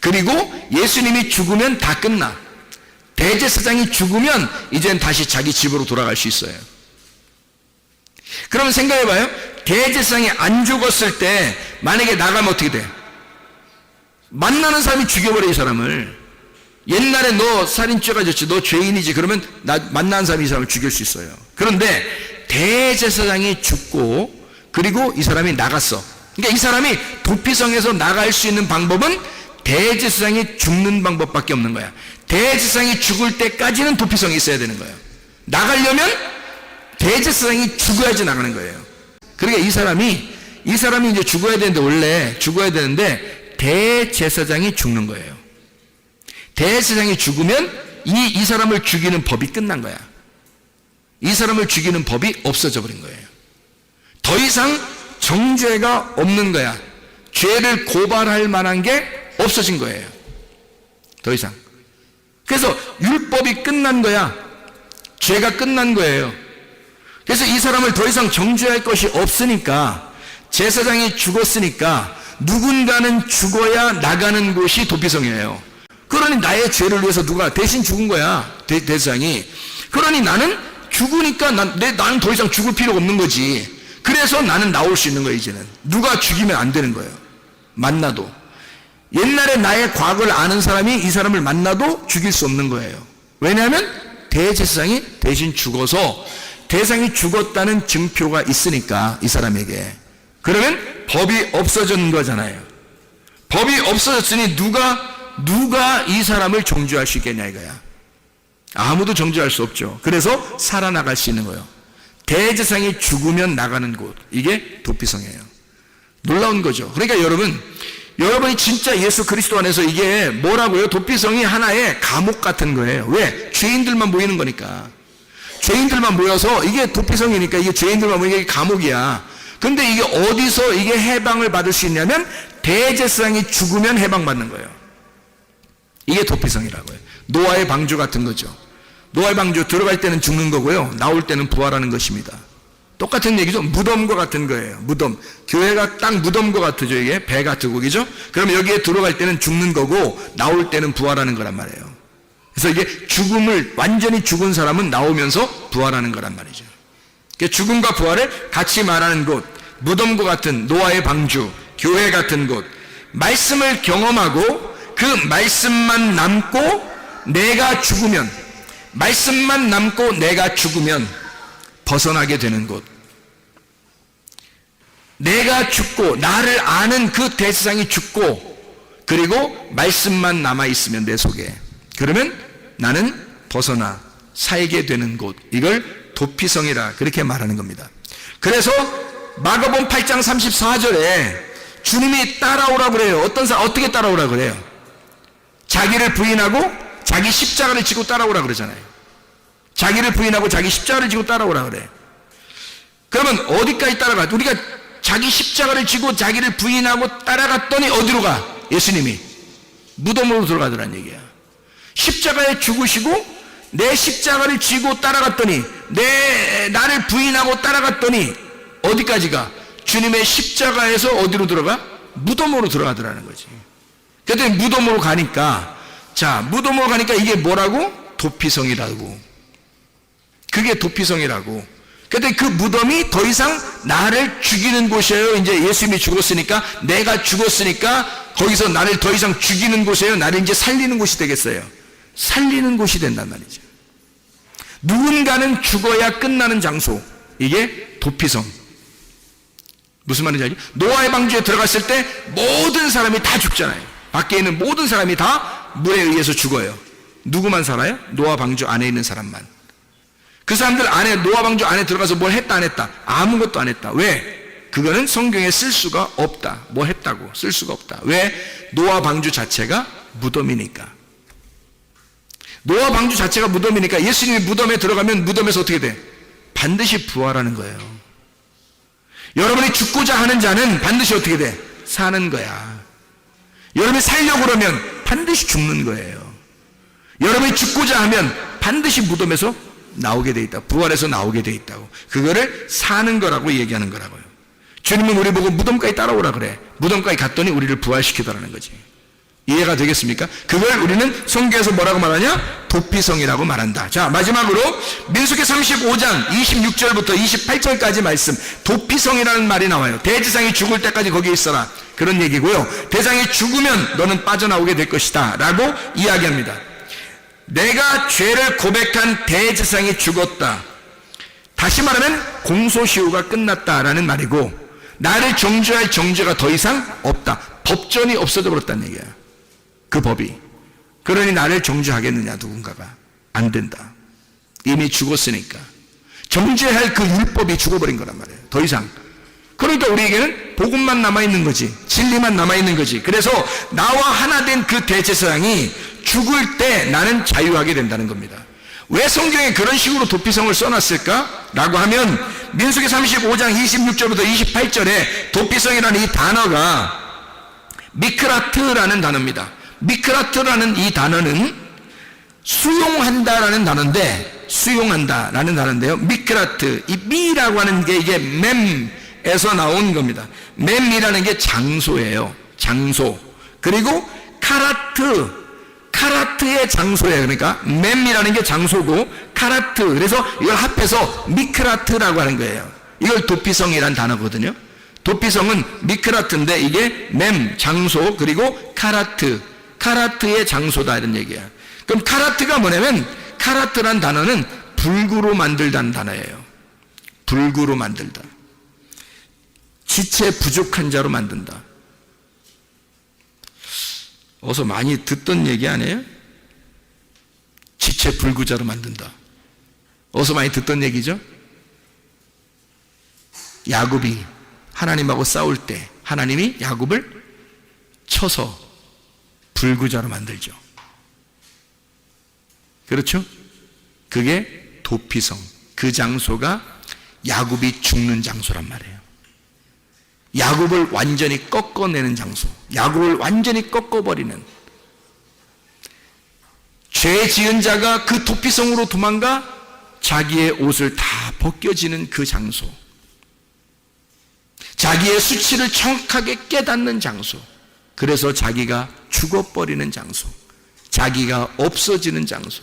그리고 예수님이 죽으면 다 끝나. 대제사장이 죽으면 이젠 다시 자기 집으로 돌아갈 수 있어요. 그러면 생각해봐요. 대제사장이 안 죽었을 때 만약에 나가면 어떻게 돼? 만나는 사람이 죽여버려, 이 사람을. 옛날에 너 살인죄가 졌지, 너 죄인이지, 그러면 만나는 사람이 이 사람을 죽일 수 있어요. 그런데 대제사장이 죽고 그리고 이 사람이 나갔어. 그러니까 이 사람이 도피성에서 나갈 수 있는 방법은 대제사장이 죽는 방법밖에 없는 거야. 대제사장이 죽을 때까지는 도피성이 있어야 되는 거예요. 나가려면 대제사장이 죽어야지 나가는 거예요. 그러니까 이 사람이 이제 죽어야 되는데, 원래 죽어야 되는데 대제사장이 죽는 거예요. 대제사장이 죽으면 이 사람을 죽이는 법이 끝난 거야. 이 사람을 죽이는 법이 없어져 버린 거예요. 더 이상 정죄가 없는 거야. 죄를 고발할 만한 게 없어진 거예요. 더 이상. 그래서 율법이 끝난 거야. 죄가 끝난 거예요. 그래서 이 사람을 더 이상 정죄할 것이 없으니까, 제사장이 죽었으니까 누군가는 죽어야 나가는 곳이 도피성이에요. 그러니 나의 죄를 위해서 누가 대신 죽은 거야, 대제사장이. 그러니 나는 죽으니까 나는 더 이상 죽을 필요가 없는 거지. 그래서 나는 나올 수 있는 거예요. 이제는 누가 죽이면 안 되는 거예요. 만나도 옛날에 나의 과거를 아는 사람이 이 사람을 만나도 죽일 수 없는 거예요. 왜냐하면 대제사장이 대신 죽어서, 대상이 죽었다는 증표가 있으니까 이 사람에게. 그러면 법이 없어진 거잖아요. 법이 없어졌으니 누가 이 사람을 정죄할 수 있겠냐 이거야. 아무도 정죄할 수 없죠. 그래서 살아나갈 수 있는 거예요. 대제사장이 죽으면 나가는 곳, 이게 도피성이에요. 놀라운 거죠. 그러니까 여러분이 진짜 예수 그리스도 안에서, 이게 뭐라고요? 도피성이 하나의 감옥 같은 거예요. 왜? 죄인들만 모이는 거니까. 죄인들만 모여서 이게 도피성이니까, 이게 죄인들만 모이는 게 감옥이야. 근데 이게 어디서 이게 해방을 받을 수 있냐면 대제사장이 죽으면 해방받는 거예요. 이게 도피성이라고요. 노아의 방주 같은 거죠. 노아의 방주 들어갈 때는 죽는 거고요, 나올 때는 부활하는 것입니다. 똑같은 얘기죠. 무덤과 같은 거예요. 무덤. 교회가 딱 무덤과 같죠. 이게 배 같은 거죠. 그럼 여기에 들어갈 때는 죽는 거고 나올 때는 부활하는 거란 말이에요. 그래서 이게 죽음을 완전히 죽은 사람은 나오면서 부활하는 거란 말이죠. 죽음과 부활을 같이 말하는 곳, 무덤과 같은 노아의 방주, 교회 같은 곳, 말씀을 경험하고 그 말씀만 남고 내가 죽으면, 말씀만 남고 내가 죽으면 벗어나게 되는 곳, 내가 죽고 나를 아는 그 대세상이 죽고 그리고 말씀만 남아있으면 내 속에, 그러면 나는 벗어나 살게 되는 곳, 이걸 도피성이라 그렇게 말하는 겁니다. 그래서 마가복음 8장 34절에 주님이 따라오라고 그래요. 어떤 사람 어떻게 따라오라고 그래요? 자기를 부인하고 자기 십자가를 지고 따라오라고 그러잖아요. 자기를 부인하고 자기 십자가를 지고 따라오라고 그래. 그러면 어디까지 따라가? 우리가 자기 십자가를 지고 자기를 부인하고 따라갔더니 어디로 가? 예수님이 무덤으로 들어가더란 얘기야. 십자가에 죽으시고 내 십자가를 지고 따라갔더니, 나를 부인하고 따라갔더니 어디까지 가? 주님의 십자가에서 어디로 들어가? 무덤으로 들어가더라는 거지. 그랬더니 무덤으로 가니까, 자, 무덤으로 가니까 이게 뭐라고? 도피성이라고. 그게 도피성이라고. 그랬더니 그 무덤이 더 이상 나를 죽이는 곳이에요. 이제 예수님이 죽었으니까, 내가 죽었으니까 거기서 나를 더 이상 죽이는 곳이에요. 나를 이제 살리는 곳이 되겠어요. 살리는 곳이 된단 말이죠. 누군가는 죽어야 끝나는 장소, 이게 도피성. 무슨 말인지 알죠? 노아의 방주에 들어갔을 때 모든 사람이 다 죽잖아요. 밖에 있는 모든 사람이 다 물에 의해서 죽어요. 누구만 살아요? 노아 방주 안에 있는 사람만. 그 사람들 안에, 노아 방주 안에 들어가서 뭘 했다 안 했다? 아무것도 안 했다. 왜? 그거는 성경에 쓸 수가 없다. 뭐 했다고 쓸 수가 없다. 왜? 노아 방주 자체가 무덤이니까. 노아 방주 자체가 무덤이니까 예수님이 무덤에 들어가면 무덤에서 어떻게 돼? 반드시 부활하는 거예요. 여러분이 죽고자 하는 자는 반드시 어떻게 돼? 사는 거야. 여러분이 살려고 그러면 반드시 죽는 거예요. 여러분이 죽고자 하면 반드시 무덤에서 나오게 돼 있다. 부활해서 나오게 돼 있다고. 그거를 사는 거라고 얘기하는 거라고요. 주님은 우리 보고 무덤까지 따라오라 그래. 무덤까지 갔더니 우리를 부활시키더라는 거지. 이해가 되겠습니까? 그걸 우리는 성경에서 뭐라고 말하냐? 도피성이라고 말한다. 자, 마지막으로 민수기 35장 26절부터 28절까지 말씀, 도피성이라는 말이 나와요. 대지상이 죽을 때까지 거기에 있어라, 그런 얘기고요. 대상이 죽으면 너는 빠져나오게 될 것이다 라고 이야기합니다. 내가 죄를 고백한 대지상이 죽었다. 다시 말하면 공소시효가 끝났다라는 말이고, 나를 정죄할 정죄가 더 이상 없다. 법전이 없어져 버렸다는 얘기야. 그 법이. 그러니 나를 정죄하겠느냐, 누군가가? 안 된다. 이미 죽었으니까. 정죄할 그 율법이 죽어버린 거란 말이에요. 더 이상. 그러니까 우리에게는 복음만 남아있는 거지, 진리만 남아있는 거지. 그래서 나와 하나 된 그 대제사장이 죽을 때 나는 자유하게 된다는 겁니다. 왜 성경에 그런 식으로 도피성을 써놨을까? 라고 하면 민수기 35장 26절부터 28절에 도피성이라는 이 단어가 미크라트라는 단어입니다. 미크라트라는 이 단어는 수용한다라는 단어인데, 수용한다라는 단어인데요. 미크라트, 이 미라고 하는 게 이게 mem에서 나온 겁니다. mem이라는 게 장소예요. 장소. 그리고 카라트의 장소예요. 그러니까 mem이라는 게 장소고 카라트, 그래서 이걸 합해서 미크라트라고 하는 거예요. 이걸 도피성이라는 단어거든요. 도피성은 미크라트인데 이게 mem, 장소, 그리고 카라트의 장소다, 이런 얘기야. 그럼 카라트가 뭐냐면, 카라트란 단어는 불구로 만들다는 단어예요. 불구로 만들다. 지체 부족한 자로 만든다. 어서 많이 듣던 얘기 아니에요? 지체 불구자로 만든다. 어서 많이 듣던 얘기죠? 야곱이 하나님하고 싸울 때 하나님이 야곱을 쳐서 불구자로 만들죠. 그렇죠? 그게 도피성. 그 장소가 야곱이 죽는 장소란 말이에요. 야곱을 완전히 꺾어내는 장소, 야곱을 완전히 꺾어버리는, 죄 지은 자가 그 도피성으로 도망가 자기의 옷을 다 벗겨지는 그 장소, 자기의 수치를 정확하게 깨닫는 장소, 그래서 자기가 죽어버리는 장소, 자기가 없어지는 장소,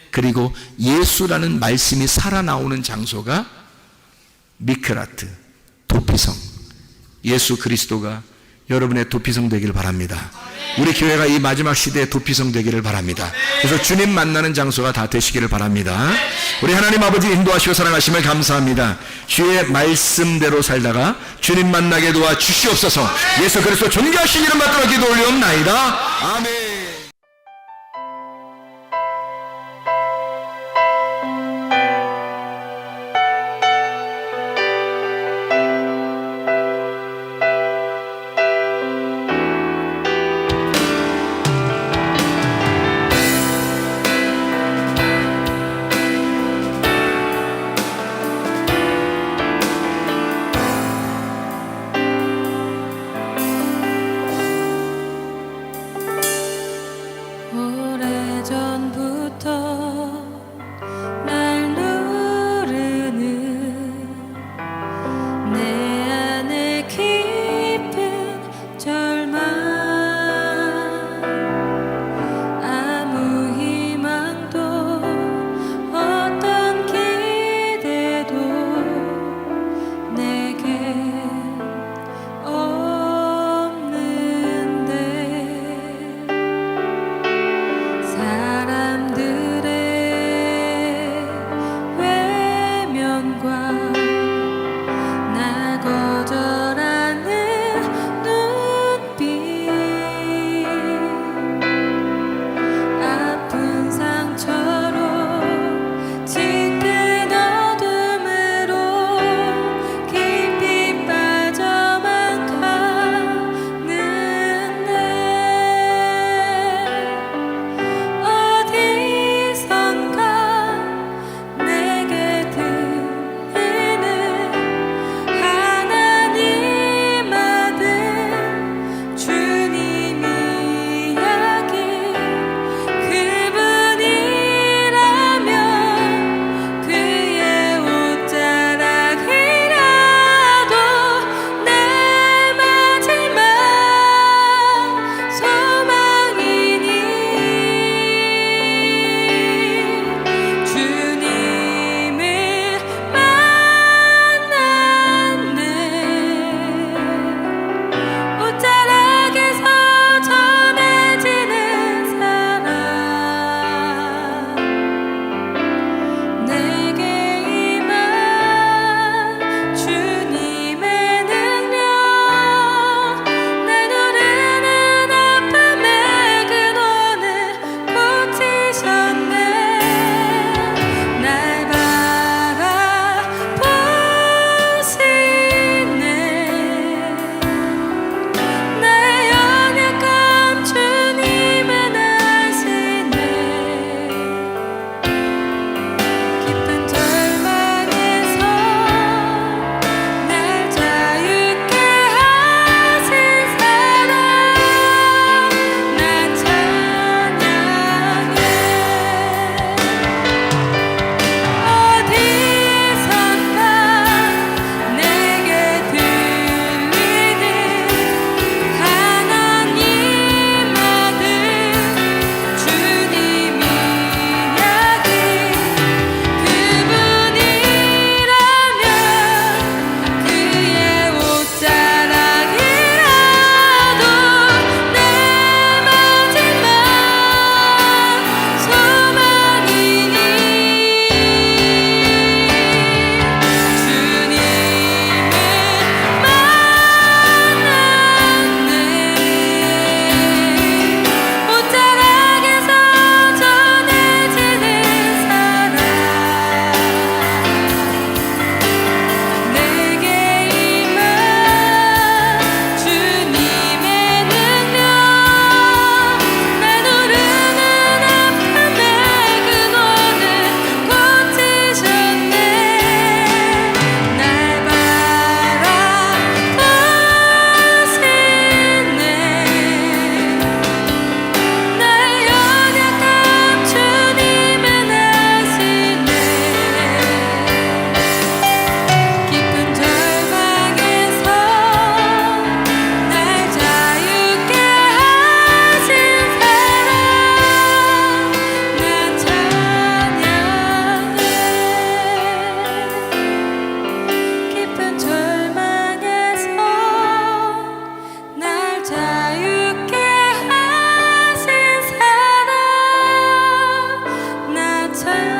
그리고 예수라는 말씀이 살아나오는 장소가 미크라트, 도피성, 예수 그리스도가 여러분의 도피성 되기를 바랍니다. 우리 교회가 이 마지막 시대에 도피성 되기를 바랍니다. 그래서 주님 만나는 장소가 다 되시기를 바랍니다. 우리 하나님 아버지 인도하시고 사랑하심을 감사합니다. 주의 말씀대로 살다가 주님 만나게 도와 주시옵소서. 예수 그리스도 존귀하신 이름 받들어 기도 올리옵나이다. 아멘. 살